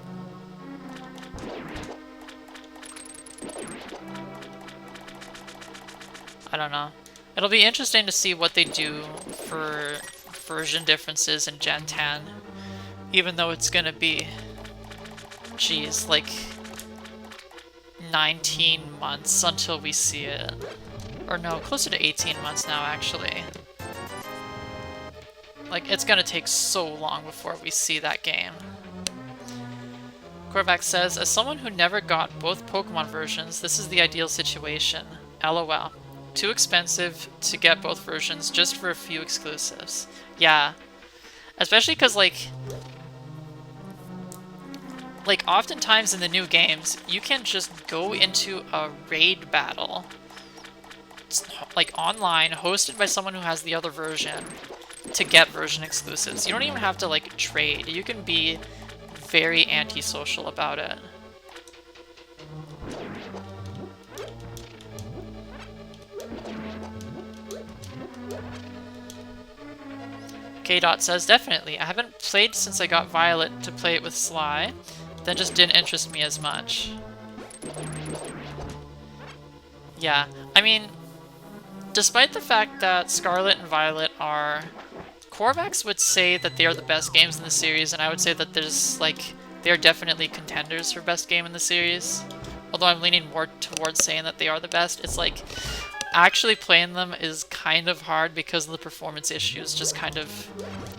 I don't know. It'll be interesting to see what they do for version differences in Gen 10, even though it's gonna be, geez, like 19 months until we see it. Or no, closer to 18 months now, actually. Like, it's gonna take so long before we see that game. Korvax says, as someone who never got both Pokemon versions, this is the ideal situation. LOL. Too expensive to get both versions just for a few exclusives. Yeah. Especially because, like, oftentimes in the new games, you can just go into a raid battle, like, online, hosted by someone who has the other version, to get version exclusives. You don't even have to, like, trade. You can be very antisocial about it. K-Dot says, definitely. I haven't played since I got Violet to play it with Sly. That just didn't interest me as much. Yeah, I mean, despite the fact that Scarlet and Violet are... Korvax would say that they are the best games in the series, and I would say that there's, like, they are definitely contenders for best game in the series. Although I'm leaning more towards saying that they are the best. It's like, actually playing them is kind of hard because of the performance issues. Just kind of,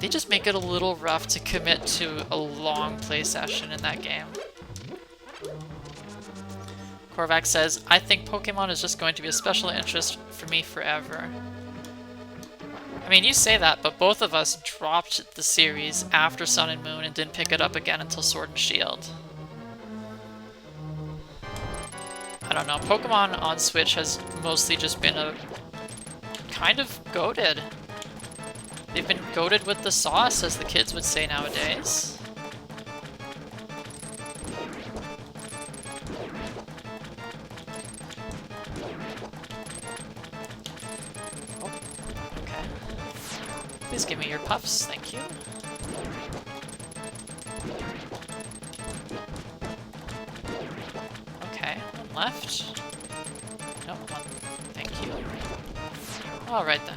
they just make it a little rough to commit to a long play session in that game. Korvax says, I think Pokemon is just going to be a special interest for me forever. I mean, you say that, but both of us dropped the series after Sun and Moon and didn't pick it up again until Sword and Shield. I don't know, Pokemon on Switch has mostly just been a kind of goated. They've been goated with the sauce, as the kids would say nowadays. Oh, okay. Please give me your puffs, thank you. Okay, one left. Nope, one. Thank you. Alright then.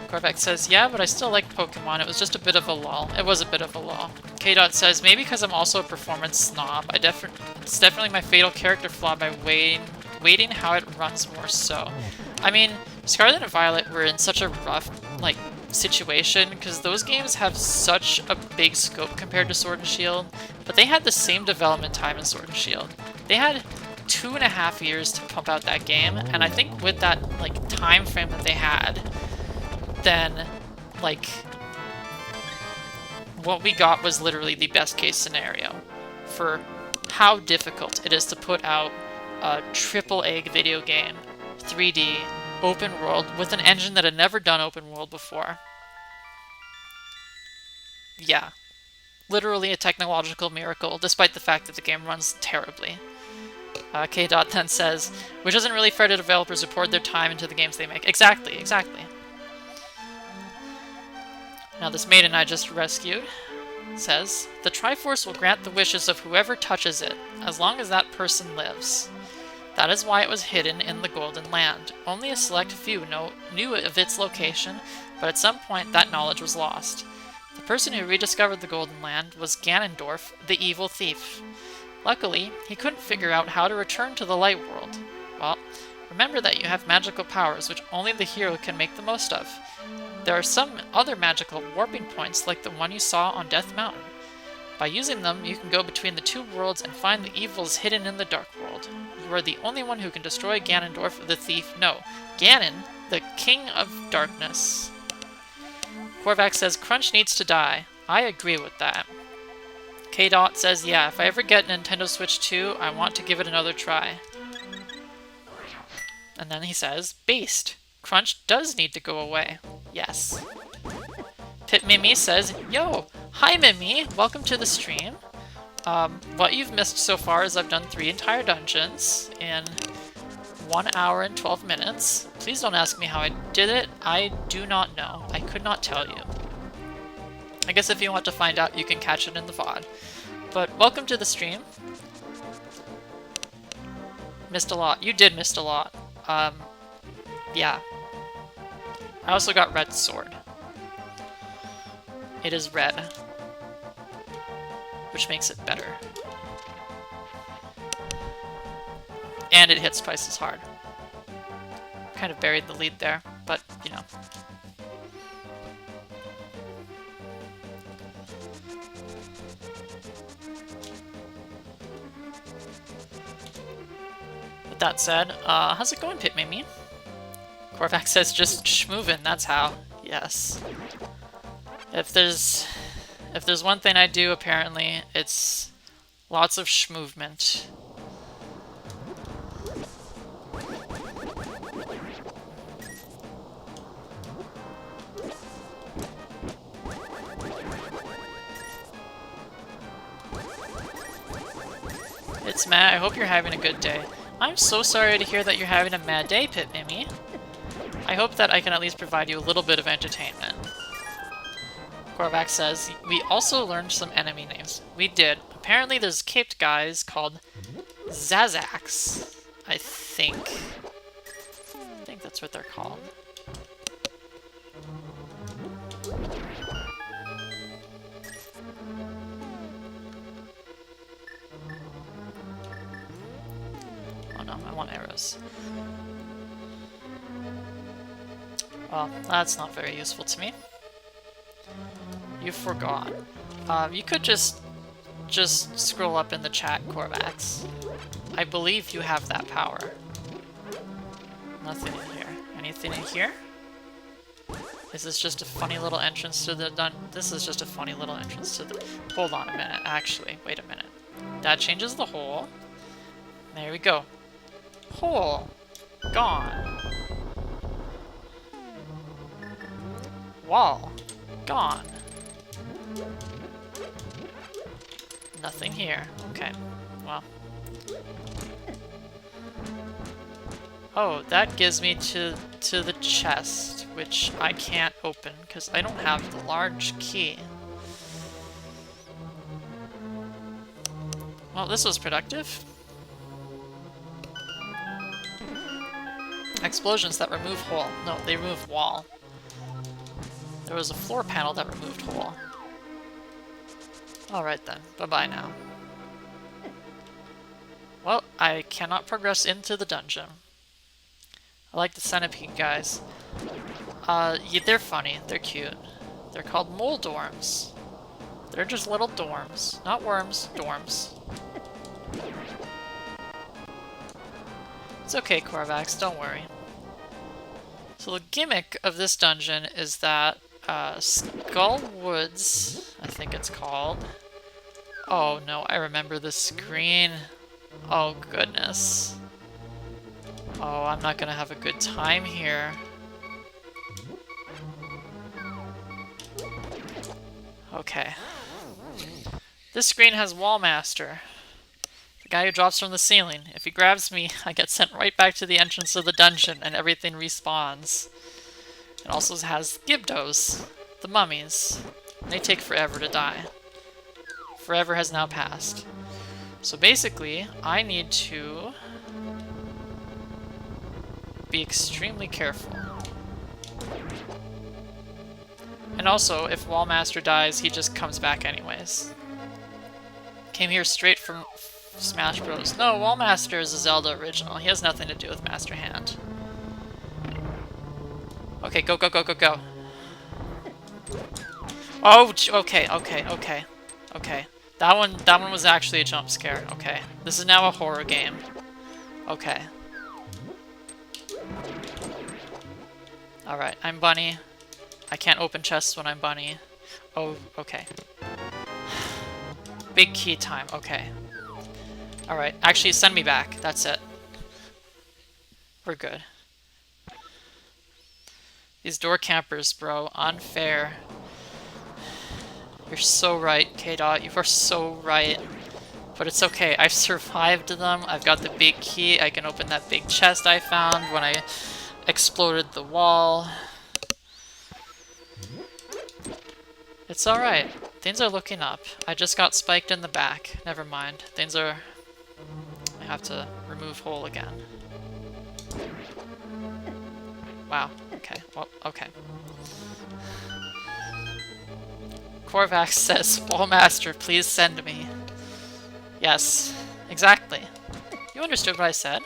Corvax says, yeah, but I still like Pokemon. It was just a bit of a lull. It was a bit of a lull. K-Dot says, maybe because I'm also a performance snob. It's definitely my fatal character flaw by waiting how it runs more so. I mean, Scarlet and Violet were in such a rough, like, situation, because those games have such a big scope compared to Sword and Shield, but they had the same development time as Sword and Shield. They had 2.5 years to pump out that game, and I think with that, like, time frame that they had, then, like, what we got was literally the best case scenario for how difficult it is to put out a AAA video game, 3D, open world, with an engine that had never done open world before. Yeah. Literally a technological miracle, despite the fact that the game runs terribly. K-Dot then says, which isn't really fair to developers who poured their time into the games they make. Exactly, exactly. Now this maiden I just rescued says, the Triforce will grant the wishes of whoever touches it, as long as that person lives. That is why it was hidden in the Golden Land. Only a select few knew of its location, but at some point that knowledge was lost. The person who rediscovered the Golden Land was Ganondorf, the evil thief. Luckily, he couldn't figure out how to return to the Light World. Well, remember that you have magical powers which only the hero can make the most of. There are some other magical warping points like the one you saw on Death Mountain. By using them, you can go between the two worlds and find the evils hidden in the Dark World. You are the only one who can destroy Ganondorf, the thief. No, Ganon, the King of Darkness. Korvax says, Crunch needs to die. I agree with that. K-Dot says, yeah, if I ever get Nintendo Switch 2, I want to give it another try. And then he says, Based. Crunch does need to go away. Yes. Pit Mimi says, yo, hi Mimi, welcome to the stream. What you've missed so far is I've done 3 entire dungeons in 1 hour and 12 minutes. Please don't ask me how I did it. I do not know. I could not tell you. I guess if you want to find out, you can catch it in the VOD. But welcome to the stream. Missed a lot. You did miss a lot. Yeah. I also got Red Sword. It is red, which makes it better. And it hits twice as hard. Kind of buried the lead there, but, you know. With that said, how's it going, Pit Mimi? Korvax says just schmoovin', that's how. Yes. If there's one thing I do, apparently, it's lots of schmoovement. It's Matt, I hope you're having a good day. I'm so sorry to hear that you're having a mad day, Pit Mimi. I hope that I can at least provide you a little bit of entertainment. Korvax says, we also learned some enemy names. We did. Apparently there's caped guys called Zazax, I think. I think that's what they're called. Oh no, I want arrows. Well, that's not very useful to me. You forgot. You could just scroll up in the chat, Korvax. I believe you have that power. Nothing in here. Anything in here? Is this just a funny little entrance to the This is just a funny little entrance to the... Hold on a minute, actually. Wait a minute. That changes the hole. There we go. Hole. Gone. Wall. Gone. Nothing here. Okay. Well. Oh, that gives me to the chest, which I can't open because I don't have the large key. Well, this was productive. Explosions that remove hole. No, they remove wall. There was a floor panel that removed hole. Alright then, bye-bye now. Well, I cannot progress into the dungeon. I like the centipede guys. Yeah, they're funny, they're cute. They're called mole dorms. They're just little dorms. Not worms, dorms. It's okay, Korvax, don't worry. So the gimmick of this dungeon is that Skull Woods, I think it's called. Oh no, I remember the screen. Oh goodness. Oh, I'm not gonna have a good time here. Okay. This screen has Wallmaster. The guy who drops from the ceiling. If he grabs me, I get sent right back to the entrance of the dungeon and everything respawns. It also has Gibdos, the mummies. They take forever to die. Forever has now passed. So basically, I need to be extremely careful. And also, if Wallmaster dies, he just comes back anyways. Came here straight from Smash Bros. No, Wallmaster is a Zelda original. He has nothing to do with Master Hand. Okay, go, go, go, go, go. Oh, okay, okay, okay, okay. That one was actually a jump scare. Okay, this is now a horror game. Okay. Alright, I'm Bunny. I can't open chests when I'm Bunny. Oh, okay. Big key time, okay. Alright, actually send me back. That's it. We're good. These door campers, bro. Unfair. You're so right, K-Dot. You are so right. But it's okay. I've survived them. I've got the big key. I can open that big chest I found when I exploded the wall. It's alright. Things are looking up. I just got spiked in the back. Never mind. Things are... I have to remove hole again. Wow. Okay. Well, okay. Korvax says, Wallmaster, please send me. Yes. Exactly. You understood what I said?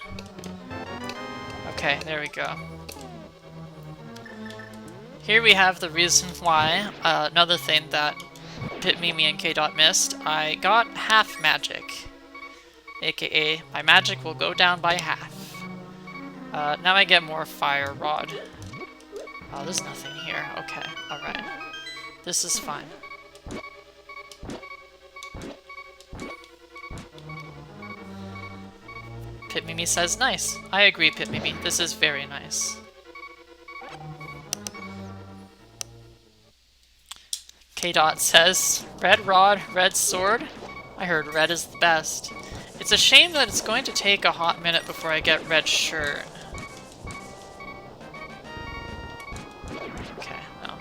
Okay, there we go. Here we have the reason why, another thing that Pit Mimi and K-Dot missed, I got half magic. AKA, my magic will go down by half. Now I get more fire rod. Oh, there's nothing here. Okay, alright. This is fine. Pit Mimi says nice. I agree, Pit Mimi. This is very nice. K-Dot says, red rod, red sword? I heard red is the best. It's a shame that it's going to take a hot minute before I get red shirt. Okay, no.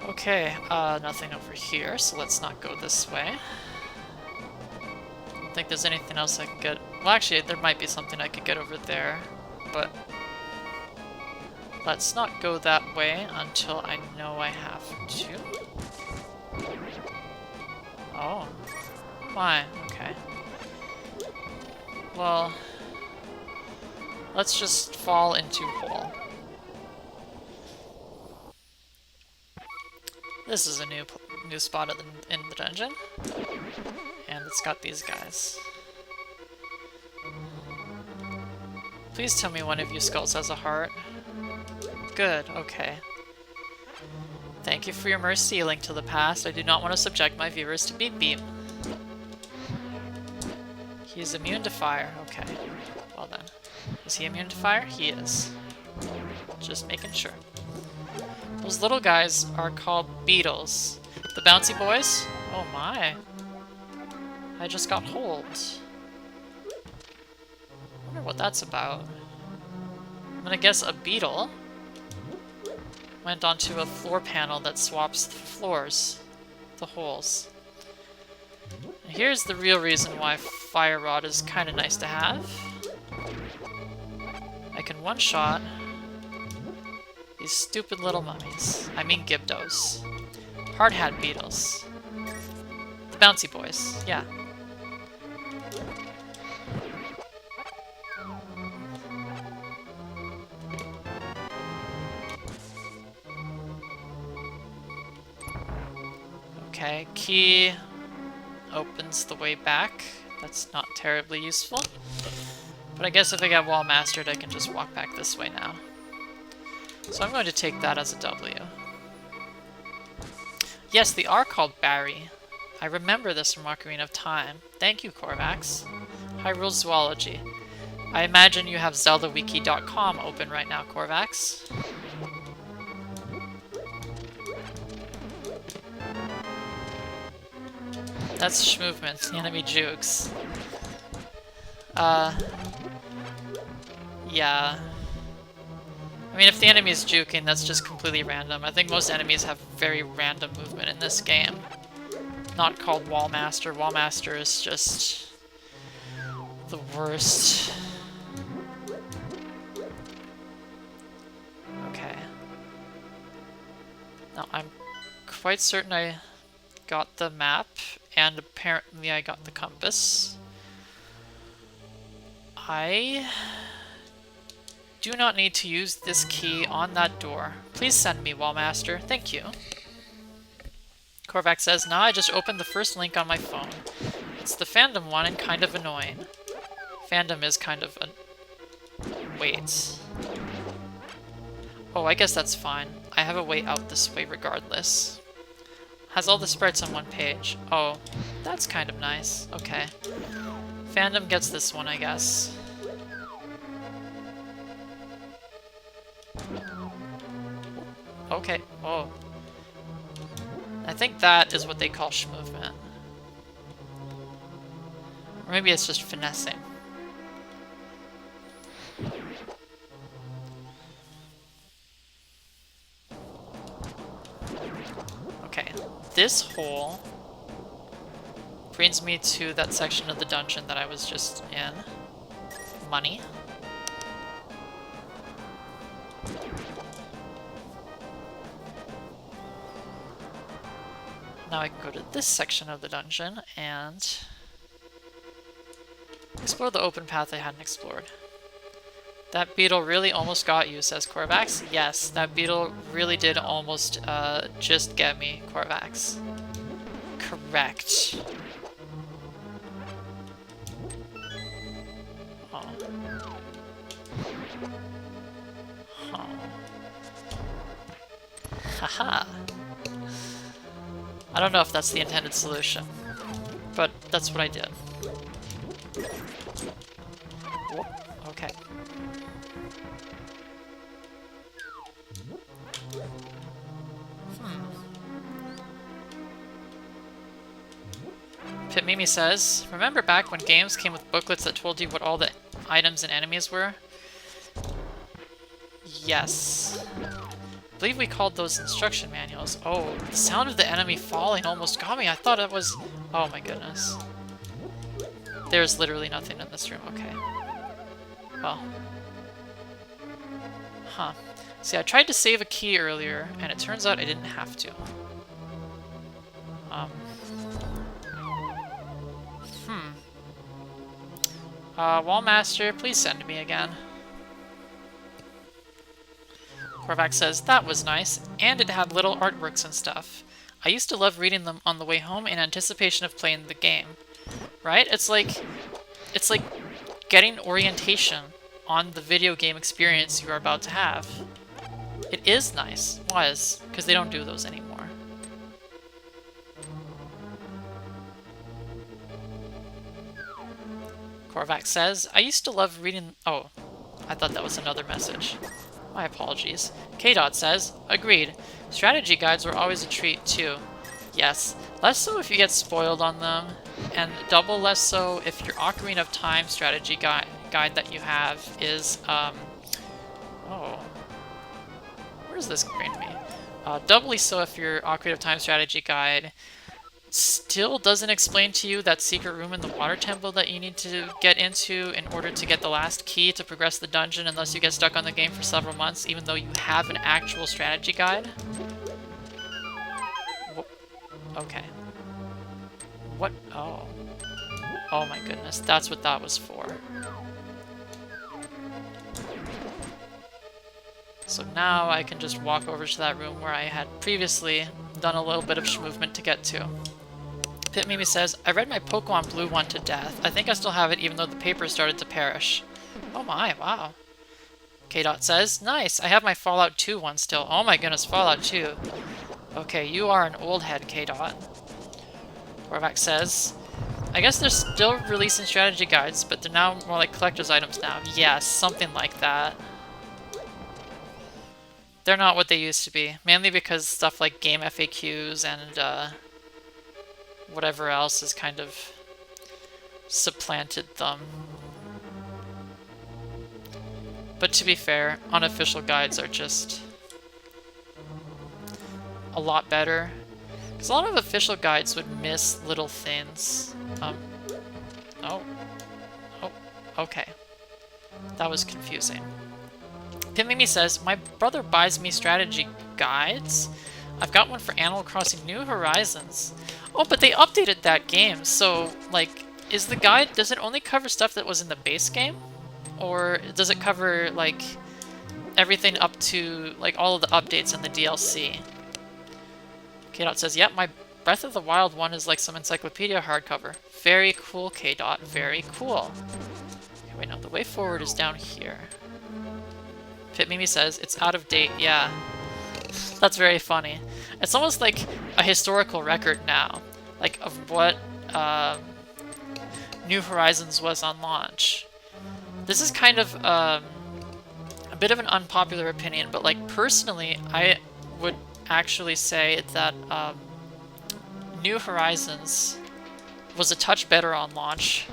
Okay, nothing over here, so let's not go this way. I don't think there's anything else I can get. Well, actually, there might be something I could get over there, but let's not go that way until I know I have to. Oh. Why? Okay. Well, let's just fall into hole. This is a new spot in the dungeon. And it's got these guys. Please tell me one of you skulls has a heart. Good, okay. Thank you for your mercy, Link to the Past. I do not want to subject my viewers to beep beep. He's immune to fire. Okay. Well then. Is he immune to fire? He is. Just making sure. Those little guys are called beetles. The bouncy boys? Oh my. I just got hold. Wonder what that's about. I'm gonna guess a beetle went onto a floor panel that swaps the floors, the holes. And here's the real reason why Fire Rod is kind of nice to have. I can one-shot these stupid little mummies. I mean Gibdos. Hard hat beetles. The bouncy boys, yeah. Okay, key opens the way back. That's not terribly useful. But I guess if I get wall mastered, I can just walk back this way now. So I'm going to take that as a W. Yes, they are called Barry. I remember this from Ocarina of Time. Thank you, Korvax. Hyrule Zoology. I imagine you have ZeldaWiki.com open right now, Korvax. That's movement. The enemy jukes. Yeah. I mean, if the enemy is juking, that's just completely random. I think most enemies have very random movement in this game. Not called Wallmaster. Wallmaster is just the worst. Okay. Now, I'm quite certain I got the map, and apparently I got the compass. I do not need to use this key on that door. Please send me, Wallmaster. Thank you. Korvax says, nah, I just opened the first link on my phone. It's the fandom one and kind of annoying. Fandom is kind of wait. Oh, I guess that's fine. I have a way out this way regardless. Has all the sprites on one page. Oh, that's kind of nice. Okay. Fandom gets this one, I guess. Okay. Oh. I think that is what they call movement. Or maybe it's just finessing. Okay. This hole brings me to that section of the dungeon that I was just in. Money. Now I can go to this section of the dungeon and explore the open path I hadn't explored. That beetle really almost got you, says Korvax. Yes, that beetle really did almost just get me, Korvax. Correct. Oh. Huh. Haha. I don't know if that's the intended solution, but that's what I did. Whoop. Okay. Pit Mimi says, remember back when games came with booklets that told you what all the items and enemies were? Yes. I believe we called those instruction manuals. Oh, the sound of the enemy falling almost got me. I thought it was... Oh my goodness. There's literally nothing in this room. Okay. Well. Huh. See, I tried to save a key earlier, and it turns out I didn't have to. Wallmaster, please send me again. Korvax says, that was nice, and it had little artworks and stuff. I used to love reading them on the way home in anticipation of playing the game. Right? It's like getting orientation on the video game experience you are about to have. It is nice. Was, because they don't do those anymore. Korvax says, I used to love reading... Oh, I thought that was another message. My apologies. K-Dot says, agreed. Strategy guides were always a treat, too. Yes, less so if you get spoiled on them, and double less so if your Ocarina of Time strategy guide that you have is, oh. Where does this bring me? Doubly so if your Ocarina of Time strategy guide still doesn't explain to you that secret room in the water temple that you need to get into in order to get the last key to progress the dungeon unless you get stuck on the game for several months, even though you have an actual strategy guide. Okay. What? Oh. Oh my goodness, that's what that was for. So now I can just walk over to that room where I had previously done a little bit of movement to get to. Pit Mimi says, I read my Pokemon Blue one to death. I think I still have it even though the paper started to perish. Oh my, wow. K-Dot says, nice, I have my Fallout 2 one still. Oh my goodness, Fallout 2. Okay, you are an old head, K-Dot. Korvac says, I guess they're still releasing strategy guides, but they're now more like collector's items now. Yes, something like that. They're not what they used to be, mainly because stuff like game FAQs and whatever else has kind of supplanted them. But to be fair, unofficial guides are just a lot better. Because a lot of official guides would miss little things. Oh, okay. That was confusing. Pimimi says, my brother buys me strategy guides. I've got one for Animal Crossing New Horizons. Oh, but they updated that game, so, like, is the guide, does it only cover stuff that was in the base game? Or does it cover, like, everything up to, like, all of the updates in the DLC? K-Dot says, yep, my Breath of the Wild one is like some encyclopedia hardcover. Very cool, K-Dot, very cool. Okay, wait, no, the way forward is down here. Pit Mimi says, it's out of date, yeah. That's very funny. It's almost like a historical record now, like of what New Horizons was on launch. This is kind of a bit of an unpopular opinion, but like personally, I would actually say that New Horizons was a touch better on launch.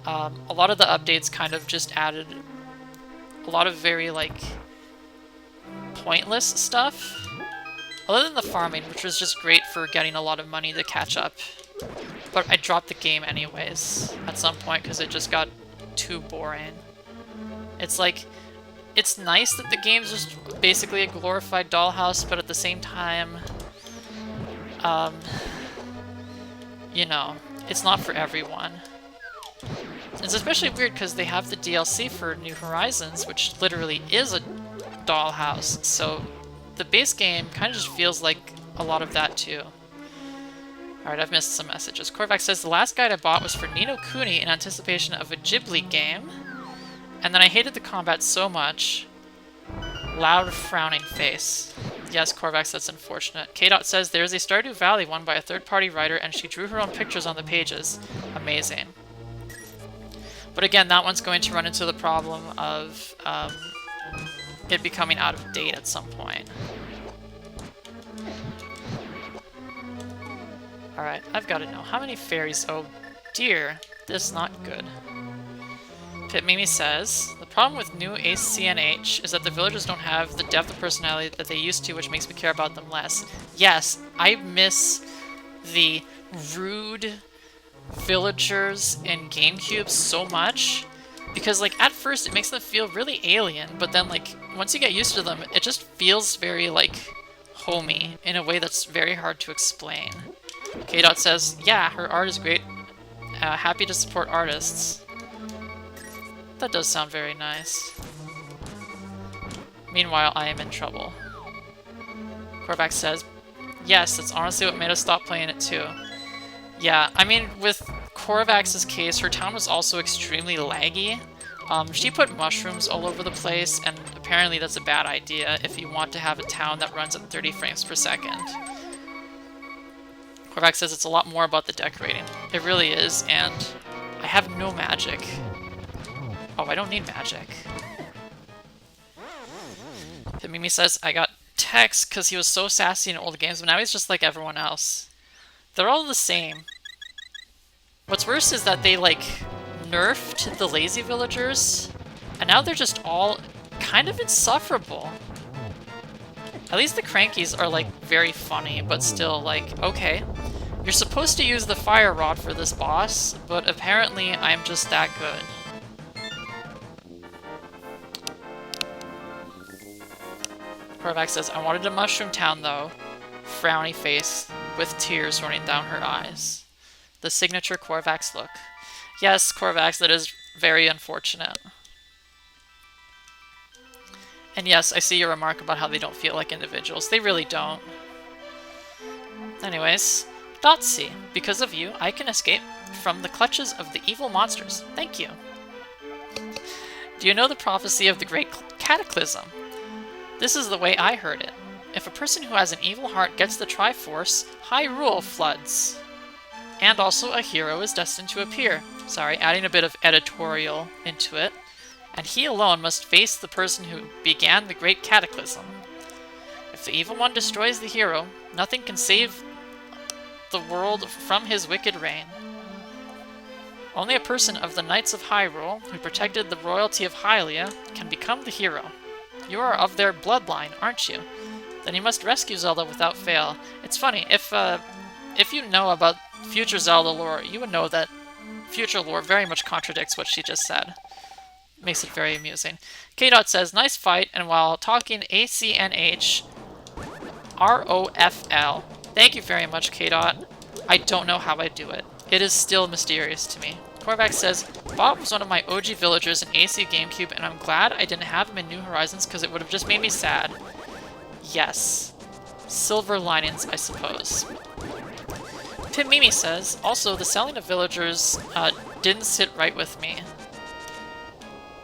A lot of the updates kind of just added a lot of very like pointless stuff. Other than the farming, which was just great for getting a lot of money to catch up. But I dropped the game anyways at some point because it just got too boring. It's like, it's nice that the game's just basically a glorified dollhouse, but at the same time, you know, it's not for everyone. It's especially weird because they have the DLC for New Horizons, which literally is a dollhouse, so the base game kind of just feels like a lot of that too. Alright, I've missed some messages. Korvac says, the last guide I bought was for Ni no Kuni in anticipation of a Ghibli game, and then I hated the combat so much. Loud frowning face. Yes, Korvac, that's unfortunate. K-Dot says, there's a Stardew Valley one by a third-party writer, and she drew her own pictures on the pages. Amazing. But again, that one's going to run into the problem of it becoming out of date at some point. Alright, I've got to know. How many fairies? Oh dear, this is not good. Pit Mimi says, the problem with new ACNH is that the villagers don't have the depth of personality that they used to, which makes me care about them less. Yes, I miss the rude villagers in GameCube so much. Because, like, at first it makes them feel really alien, but then, like, once you get used to them, it just feels very, like, homey in a way that's very hard to explain. K-Dot says, yeah, her art is great. Happy to support artists. That does sound very nice. Meanwhile, I am in trouble. Korvac says, yes, that's honestly what made us stop playing it too. Yeah, I mean, with Korvac's case, her town was also extremely laggy. She put mushrooms all over the place, and apparently that's a bad idea if you want to have a town that runs at 30 frames per second. Korvac says it's a lot more about the decorating. It really is, and I have no magic. Oh, I don't need magic. Mimi says, I got Tex because he was so sassy in old games, but now he's just like everyone else. They're all the same. What's worse is that they, like, nerfed the lazy villagers, and now they're just all kind of insufferable. At least the crankies are, like, very funny, but still, like, okay. You're supposed to use the fire rod for this boss, but apparently I'm just that good. Korvax says, I wanted a mushroom town, though. Frowny face, with tears running down her eyes. The signature Korvax look. Yes, Korvax, that is very unfortunate. And yes, I see your remark about how they don't feel like individuals. They really don't. Anyways, Dotsy, because of you, I can escape from the clutches of the evil monsters. Thank you. Do you know the prophecy of the Great Cataclysm? This is the way I heard it. If a person who has an evil heart gets the Triforce, Hyrule floods. And also a hero is destined to appear. Sorry, adding a bit of editorial into it. And he alone must face the person who began the Great Cataclysm. If the evil one destroys the hero, nothing can save the world from his wicked reign. Only a person of the Knights of Hyrule, who protected the royalty of Hylia, can become the hero. You are of their bloodline, aren't you? Then you must rescue Zelda without fail. It's funny, if you know about future Zelda lore, you would know that future lore very much contradicts what she just said. Makes it very amusing. K-Dot says, nice fight, and while talking ACNH, ROFL. Thank you very much, K-Dot. I don't know how I do it. It is still mysterious to me. Korvax says, Bob was one of my OG villagers in AC GameCube, and I'm glad I didn't have him in New Horizons because it would have just made me sad. Yes. Silver linings, I suppose. Tim Mimi says, also, the selling of villagers didn't sit right with me.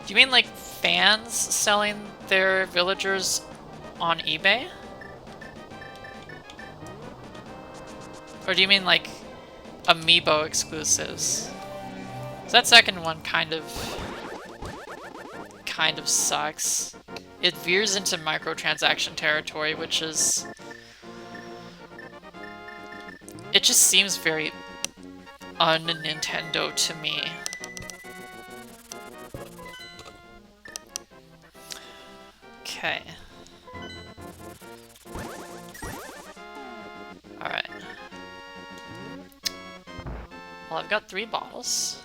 Do you mean like fans selling their villagers on eBay? Or do you mean like Amiibo exclusives? That second one kind of sucks. It veers into microtransaction territory, which is... It just seems very un-Nintendo to me. Okay. Alright. Well, I've got 3 bottles.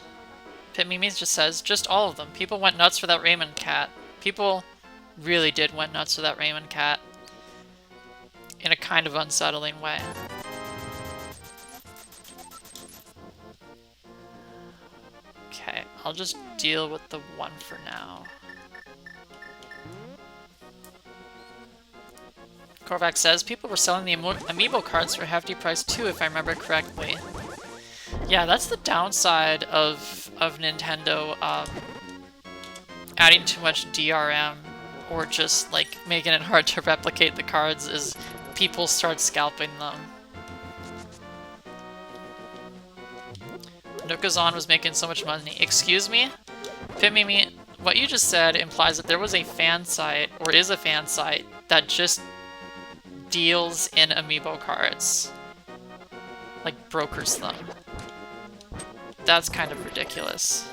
Pit Mimi just says, just all of them. People went nuts for that Raymond cat. People really did went nuts for that Raymond cat. In a kind of unsettling way. Okay, I'll just deal with the 1 for now. Korvax says, people were selling the Amiibo cards for a hefty price too, if I remember correctly. Yeah, that's the downside of Nintendo adding too much DRM or just like making it hard to replicate the cards is people start scalping them. Nukazan was making so much money. Excuse me? Pimimi, what you just said implies that there was a fan site, or is a fan site, that just deals in Amiibo cards. Like, brokers them. That's kind of ridiculous.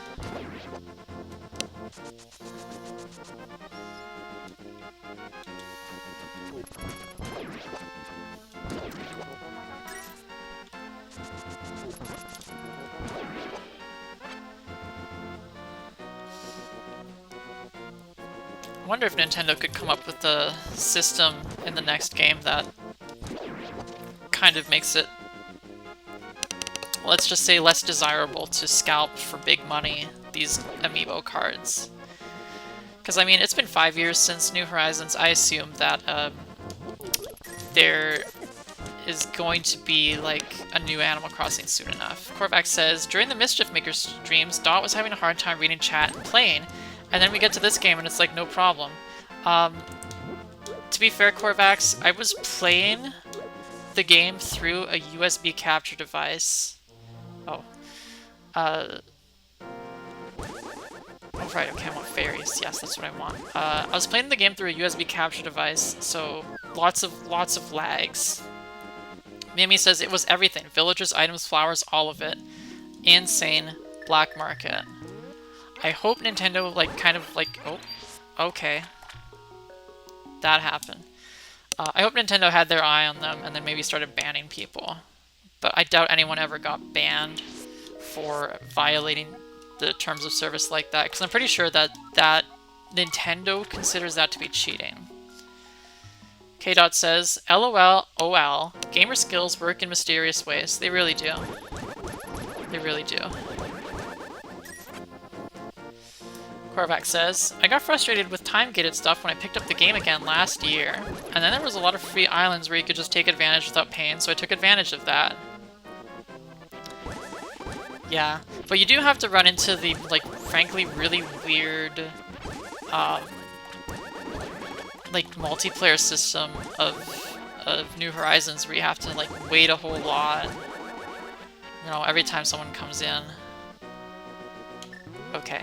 I wonder if Nintendo could come up with a system in the next game that kind of makes it, let's just say, less desirable to scalp for big money these Amiibo cards. Because, I mean, it's been 5 years since New Horizons. I assume that there is going to be, like, a new Animal Crossing soon enough. Korvax says, during the Mischief Maker streams, Dot was having a hard time reading chat and playing, and then we get to this game and it's like, no problem. To be fair, Korvax, I was playing the game through a USB capture device. Oh, right, okay, I want fairies. Yes, that's what I want. I was playing the game through a USB capture device, so lots of lags. Mimi says it was everything. Villagers, items, flowers, all of it. Insane black market. I hope Nintendo, like, kind of, like... Oh, okay. That happened. I hope Nintendo had their eye on them and then maybe started banning people. But I doubt anyone ever got banned for violating the terms of service like that, because I'm pretty sure that Nintendo considers that to be cheating. K-Dot says, LOL, OL, gamer skills work in mysterious ways. They really do. They really do. Korvac says, I got frustrated with time-gated stuff when I picked up the game again last year, and then there was a lot of free islands where you could just take advantage without paying, so I took advantage of that. Yeah, but you do have to run into the, like, frankly really weird, like, multiplayer system of New Horizons where you have to, like, wait a whole lot, you know, every time someone comes in. Okay.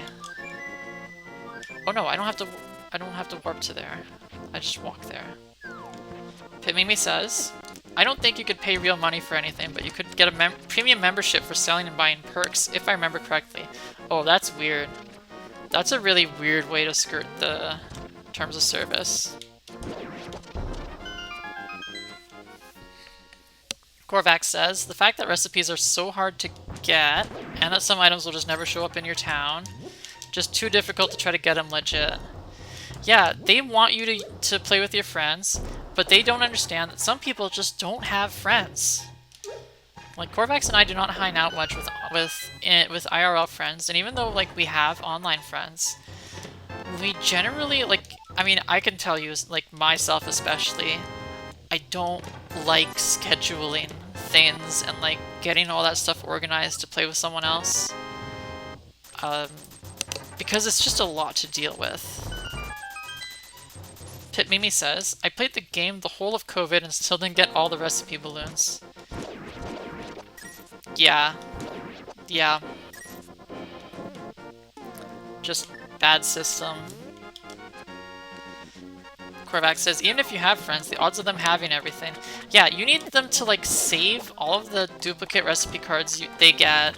Oh no, I don't have to warp to there. I just walk there. Pitmimi says, I don't think you could pay real money for anything, but you could get a premium membership for selling and buying perks, if I remember correctly. Oh, that's weird. That's a really weird way to skirt the terms of service. Korvac says, the fact that recipes are so hard to get, and that some items will just never show up in your town, just too difficult to try to get them legit. Yeah, they want you to play with your friends, but they don't understand that some people just don't have friends. Like, Korvax and I do not hang out much with IRL friends, and even though, like, we have online friends, we generally, like, I mean, I can tell you, like, myself especially, I don't like scheduling things and, like, getting all that stuff organized to play with someone else. Because it's just a lot to deal with. Pitmimi says, I played the game the whole of COVID and still didn't get all the recipe balloons. Yeah. Yeah. Just bad system. Korvac says, even if you have friends, the odds of them having everything. Yeah, you need them to, like, save all of the duplicate recipe cards they get,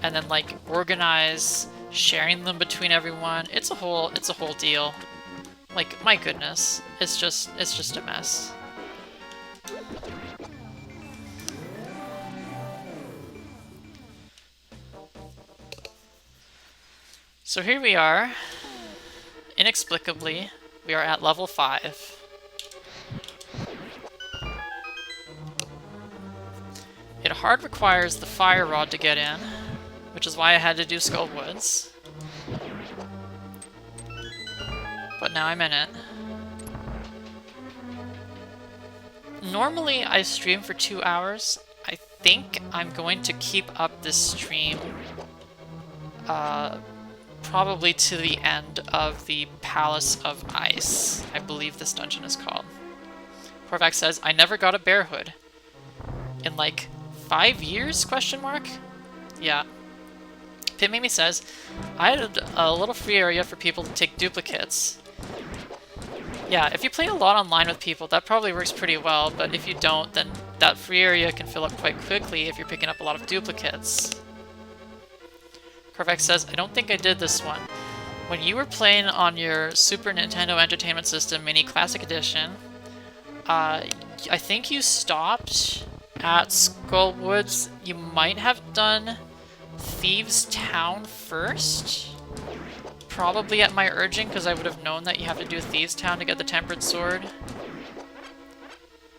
and then, like, organize sharing them between everyone. It's a whole deal. Like, my goodness. It's just a mess. So here we are. Inexplicably, we are at level 5. It hard requires the fire rod to get in, which is why I had to do Skull Woods. But now I'm in it. Normally I stream for 2 hours. I think I'm going to keep up this stream probably to the end of the Palace of Ice. I believe this dungeon is called. Korvac says, I never got a bear hood. In like 5 years? Question mark? Yeah. Pitmimi says, I had a little free area for people to take duplicates. Yeah, if you play a lot online with people, that probably works pretty well, but if you don't, then that free area can fill up quite quickly if you're picking up a lot of duplicates. Korvac says, I don't think I did this one. When you were playing on your Super Nintendo Entertainment System Mini Classic Edition, I think you stopped at Skull Woods. You might have done Thieves' Town first? Probably at my urging, because I would have known that you have to do Thieves' Town to get the Tempered Sword.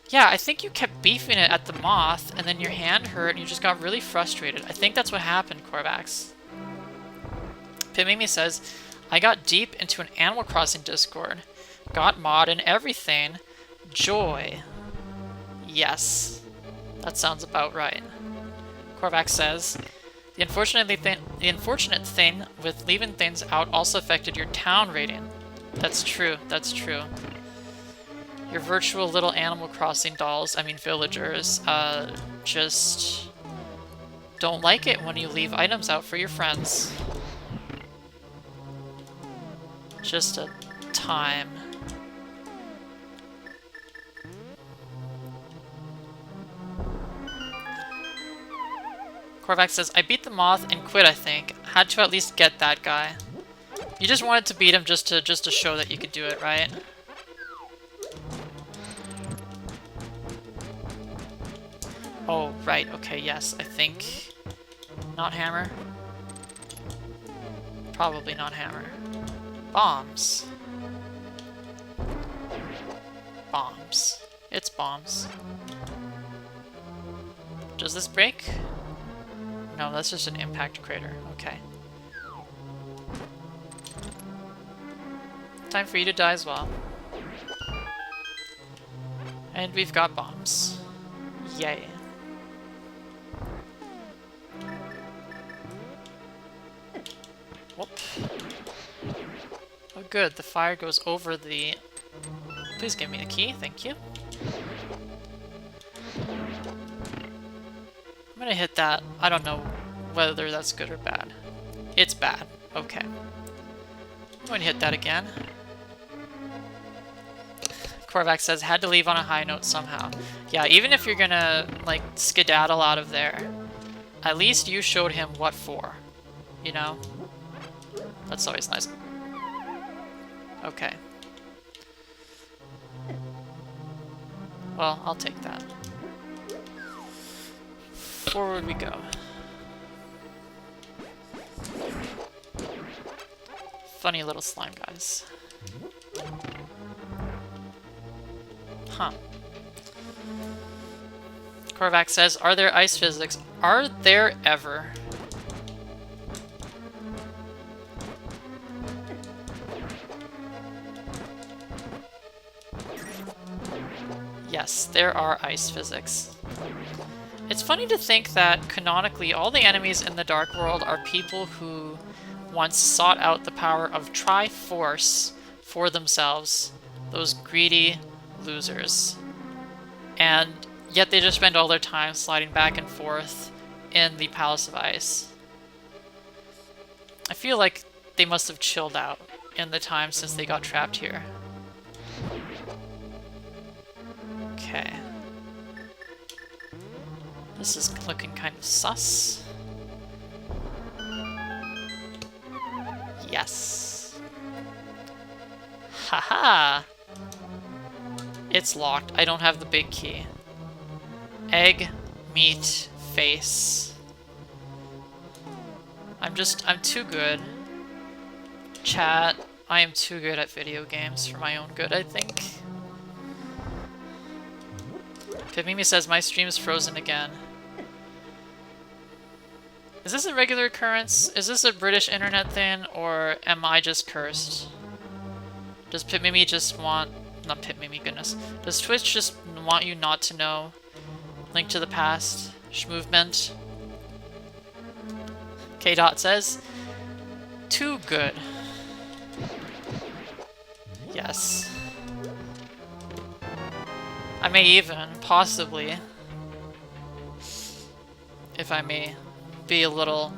Yeah, I think you kept beefing it at the Moth, and then your hand hurt, and you just got really frustrated. I think that's what happened, Korvax. Pitmimi says, I got deep into an Animal Crossing Discord. Got mod and everything. Joy. Yes. That sounds about right. Korvac says, the unfortunate thing with leaving things out also affected your town rating. That's true, that's true. Your virtual little Animal Crossing dolls, I mean villagers, just don't like it when you leave items out for your friends. Just a time. Korvac says, I beat the moth and quit, I think. Had to at least get that guy. You just wanted to beat him just to show that you could do it, right? Oh, right, okay, yes, I think... Not hammer? Probably not hammer. Bombs. Bombs. It's bombs. Does this break? No, that's just an impact crater. Okay. Time for you to die as well. And we've got bombs. Yay. Whoop. Oh good, the fire goes over the... Please give me the key, thank you. I'm gonna hit that. I don't know whether that's good or bad. It's bad. Okay. I'm going to hit that again. Korvac says, had to leave on a high note somehow. Yeah, even if you're gonna, like, skedaddle out of there, at least you showed him what for. You know? That's always nice. Okay. Well, I'll take that. Forward we go. Funny little slime guys. Huh. Korvac says, are there ice physics? Are there ever? Yes, there are ice physics. It's funny to think that, canonically, all the enemies in the Dark World are people who once sought out the power of Triforce for themselves. Those greedy losers. And yet they just spend all their time sliding back and forth in the Palace of Ice. I feel like they must have chilled out in the time since they got trapped here. Okay. This is looking kind of sus. Yes. Haha! It's locked. I don't have the big key. Egg, meat, face. I'm too good. Chat, I am too good at video games for my own good, I think. Pimimi says, my stream is frozen again. Is this a regular occurrence? Is this a British internet thing, or am I just cursed? Does Pimimi just want... Not Pimimi, goodness. Does Twitch just want you not to know? Link to the past. Schmovement. K-Dot says, too good. Yes. I may even, possibly, if I may be a little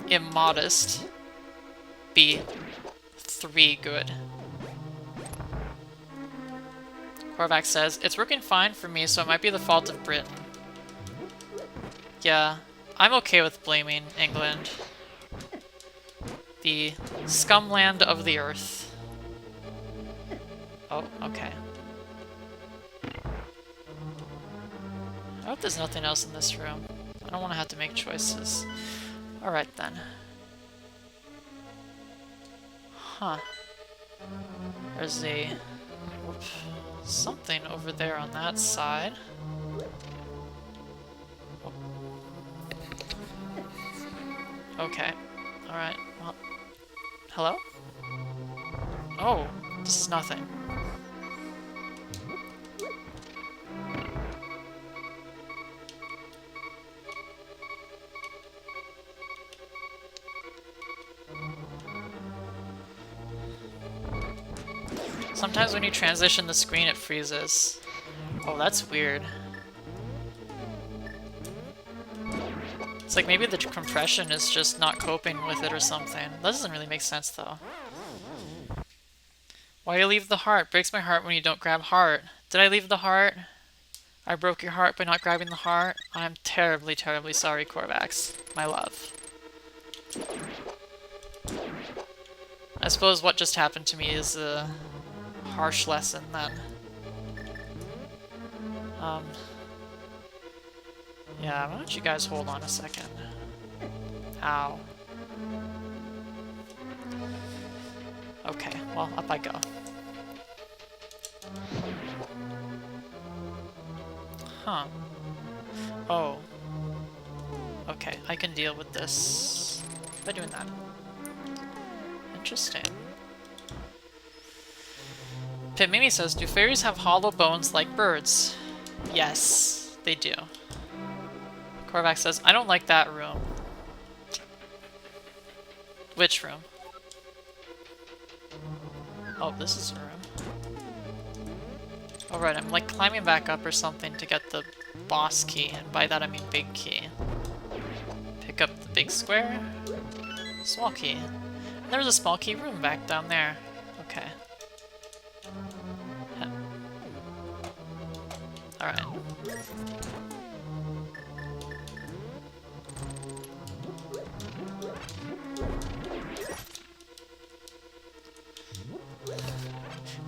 immodest, be 3 good. Korvac says, it's working fine for me, so it might be the fault of Britain. Yeah, I'm okay with blaming England. The scumland of the earth. Oh, okay. I hope there's nothing else in this room. I don't want to have to make choices. Alright then. Huh. There's a... Whoop, something over there on that side. Oh. Okay. Alright, well... Hello? Oh, this is nothing. Sometimes when you transition the screen, it freezes. Oh, that's weird. It's like maybe the compression is just not coping with it or something. That doesn't really make sense, though. Why do you leave the heart? Breaks my heart when you don't grab heart. Did I leave the heart? I broke your heart by not grabbing the heart. I'm terribly, terribly sorry, Korvax. My love. I suppose what just happened to me is a harsh lesson then. Yeah, why don't you guys hold on a second? Ow. Okay, well, up I go. Huh. Oh. Okay, I can deal with this by doing that. Interesting. Mimi says, do fairies have hollow bones like birds? Yes, they do. Korvax says, I don't like that room. Which room? Oh, this is a room. Oh right, I'm like climbing back up or something to get the boss key, and by that I mean big key. Pick up the big square. Small key. And there's a small key room back down there. Okay. Alright.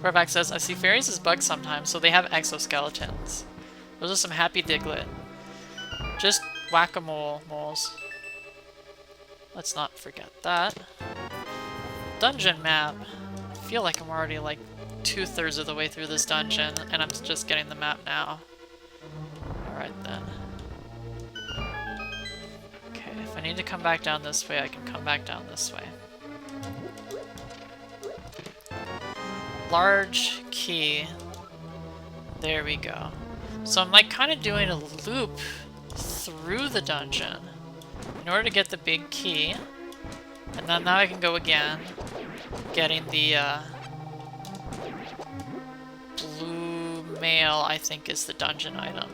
Korvax says, I see fairies as bugs sometimes, so they have exoskeletons. Those are some happy Diglett. Just whack-a-mole, moles. Let's not forget that. Dungeon map. I feel like I'm already like 2/3 of the way through this dungeon, and I'm just getting the map now. Alright then. Okay, if I need to come back down this way, I can come back down this way. Large key. There we go. So I'm like kind of doing a loop through the dungeon in order to get the big key. And then now I can go again, getting the blue mail, I think is the dungeon item.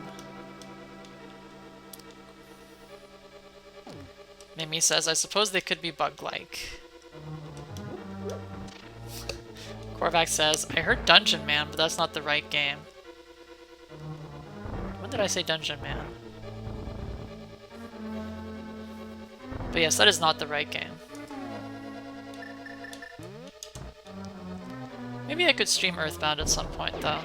Mimi says, I suppose they could be bug-like. Korvax says, I heard Dungeon Man, but that's not the right game. When did I say Dungeon Man? But yes, that is not the right game. Maybe I could stream Earthbound at some point, though.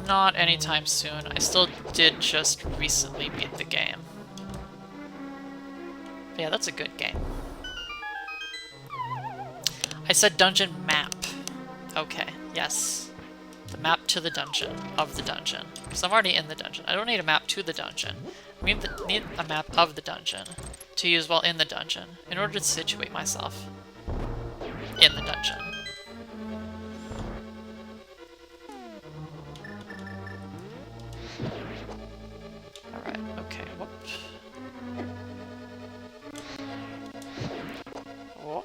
Not anytime soon. I still did just recently beat the game. But yeah, that's a good game. I said dungeon map. Okay, yes. The map to the dungeon, of the dungeon. Because I'm already in the dungeon. I don't need a map to the dungeon. I need a map of the dungeon to use while in the dungeon, in order to situate myself in the dungeon. Alright, okay, whoop. Oh,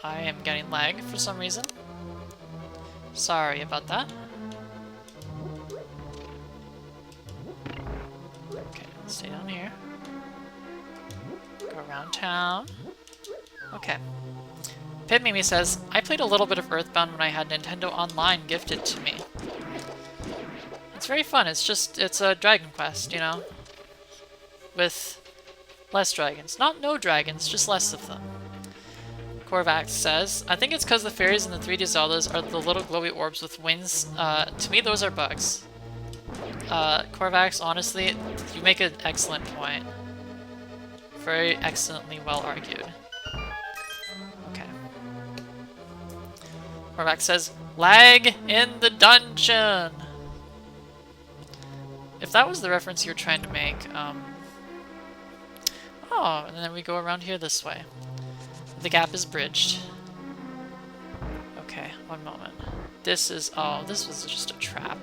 I am getting lag for some reason. Sorry about that. Okay, stay down here. Go around town. Okay. Mimi says, I played a little bit of Earthbound when I had Nintendo Online gifted to me. It's very fun. It's a Dragon Quest, you know? With less dragons. Not no dragons, just less of them. Korvax says, I think it's because the fairies in the 3D Zeldas are the little glowy orbs with wings. To me, those are bugs. Korvax, honestly, you make an excellent point. Very excellently well argued. Okay. Korvax says, lag in the dungeon! If that was the reference you're trying to make, oh, and then we go around here this way. The gap is bridged. Okay, one moment. This is... oh, this was just a trap.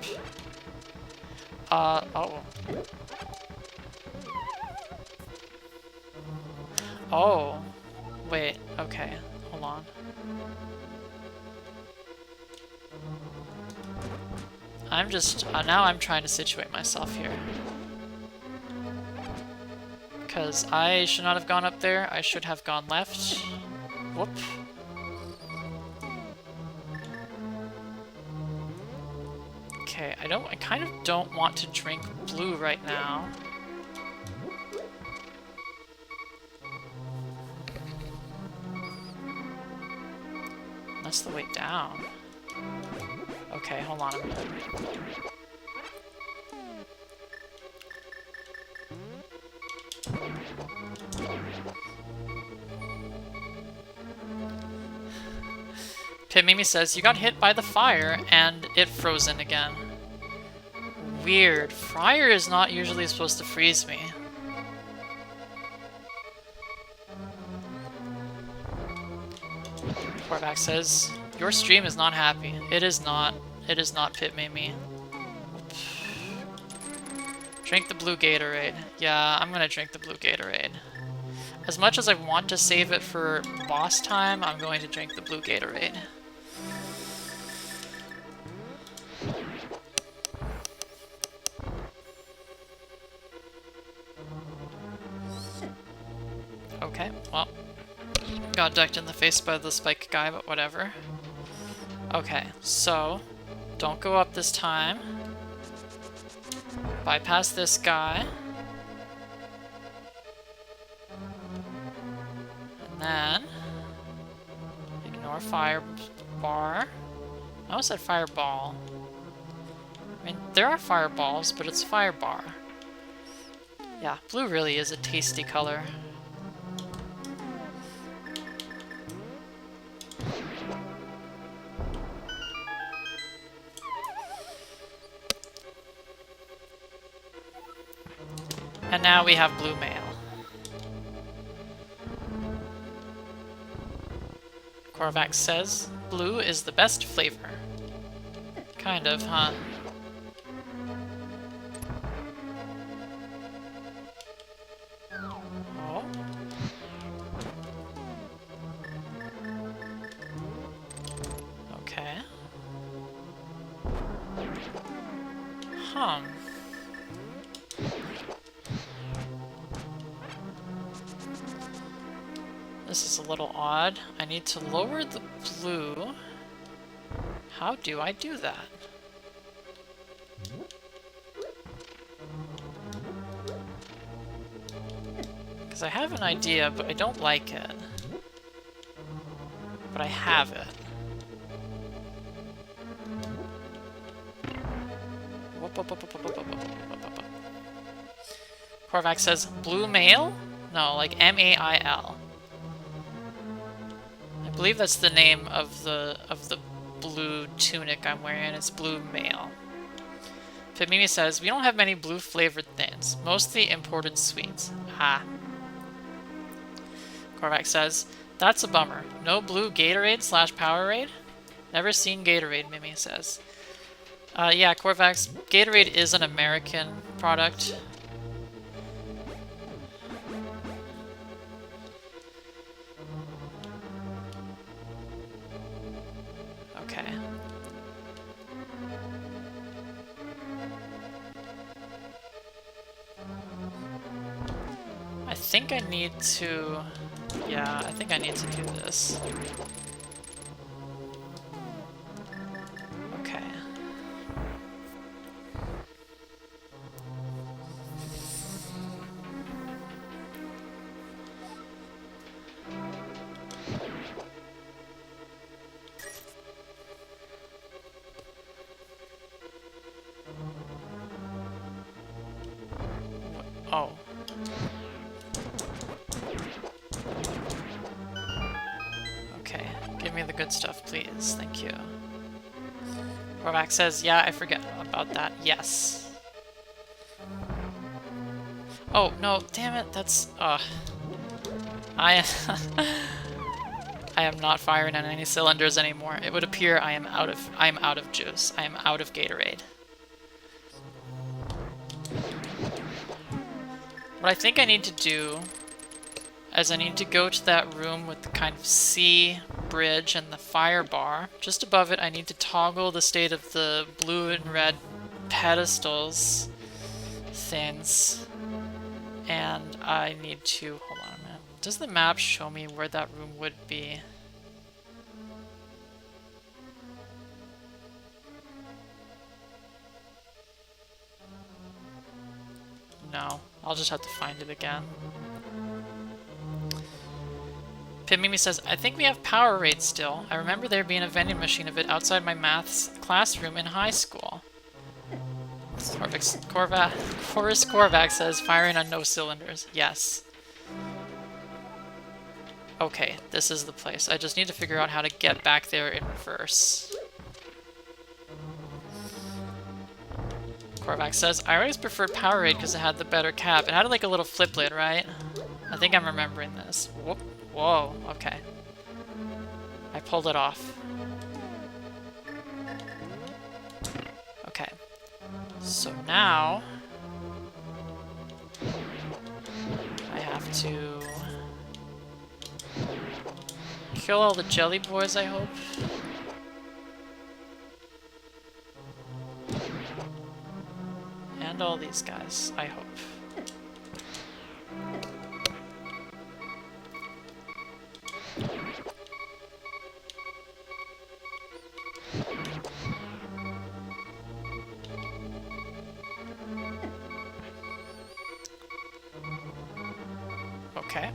Oh. Oh. Wait, okay. Hold on. I'm just... now I'm trying to situate myself here. Because I should not have gone up there. I should have gone left. Whoop. Okay, I kind of don't want to drink blue right now. That's the way down. Okay, hold on a minute. Mimi says, you got hit by the fire and it frozen again. Weird. Fire is not usually supposed to freeze me. Korvac says, your stream is not happy. It is not. It is not, Mimi. Drink the blue Gatorade. Yeah, I'm gonna drink the blue Gatorade. As much as I want to save it for boss time, I'm going to drink the blue Gatorade. Okay, well, got decked in the face by the spike guy, but whatever. Okay, so, don't go up this time. Bypass this guy. And then, ignore fire bar. I almost said fireball. I mean, there are fireballs, but it's fire bar. Yeah, blue really is a tasty color. And now we have blue mail. Korvac says, blue is the best flavor. Kind of, huh? Oh. Okay. This is a little odd. I need to lower the blue. How do I do that? Because I have an idea, but I don't like it. But I have it. Korvac says, blue mail? No, like M-A-I-L. I believe that's the name of the blue tunic I'm wearing. It's blue mail. Pimimi says, we don't have many blue flavored things, mostly imported sweets. Ah. Korvac says, that's a bummer. No blue Gatorade / Powerade? Never seen Gatorade, Mimi says. Yeah, Korvac, Gatorade is an American product. Okay. I think I need to... Yeah, I think I need to do this. Okay. Oh. Okay, give me the good stuff, please. Thank you. Korvac says, yeah, I forget about that. Yes. Oh, no, damn it, that's... I am not firing on any cylinders anymore. It would appear I am out of juice. I am out of Gatorade. What I think I need to do is I need to go to that room with the kind of C bridge and the fire bar. Just above it, I need to toggle the state of the blue and red pedestals things. And I need to... Hold on a minute. Does the map show me where that room would be? no. I'll just have to find it again. Mimi says, I think we have Powerade still. I remember there being a vending machine of it outside my maths classroom in high school. Horace Korvac says, firing on no cylinders. Yes. Okay, this is the place. I just need to figure out how to get back there in reverse. Korvac says, I always preferred Powerade because it had the better cap. It had like a little flip lid, right? I think I'm remembering this. Whoop. Whoa, okay. I pulled it off. Okay. So now I have to kill all the jelly boys, I hope. And all these guys, I hope. Okay.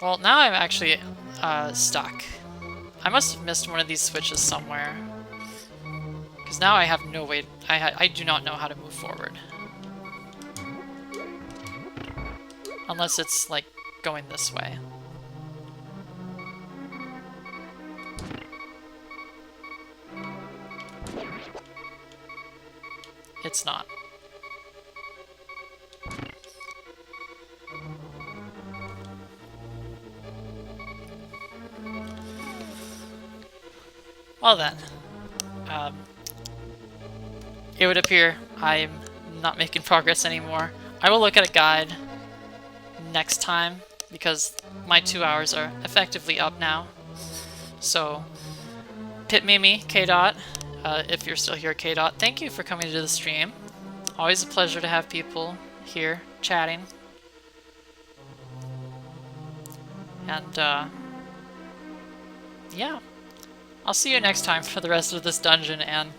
Well, now I'm actually stuck. I must have missed one of these switches somewhere. Because now I have no way... I do not know how to move forward. Unless it's, like, going this way. It's not. Well then, it would appear I'm not making progress anymore. I will look at a guide next time, because my 2 hours are effectively up now. So, Mimi, K-Dot, if you're still here, K-Dot, thank you for coming to the stream. Always a pleasure to have people here chatting. And, yeah. I'll see you next time for the rest of this dungeon and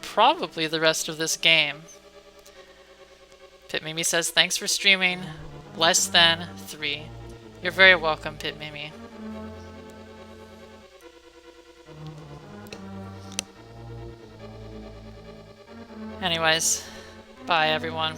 probably the rest of this game. Mimi says, thanks for streaming. Less than 3. You're very welcome, Mimi. Anyways, bye everyone.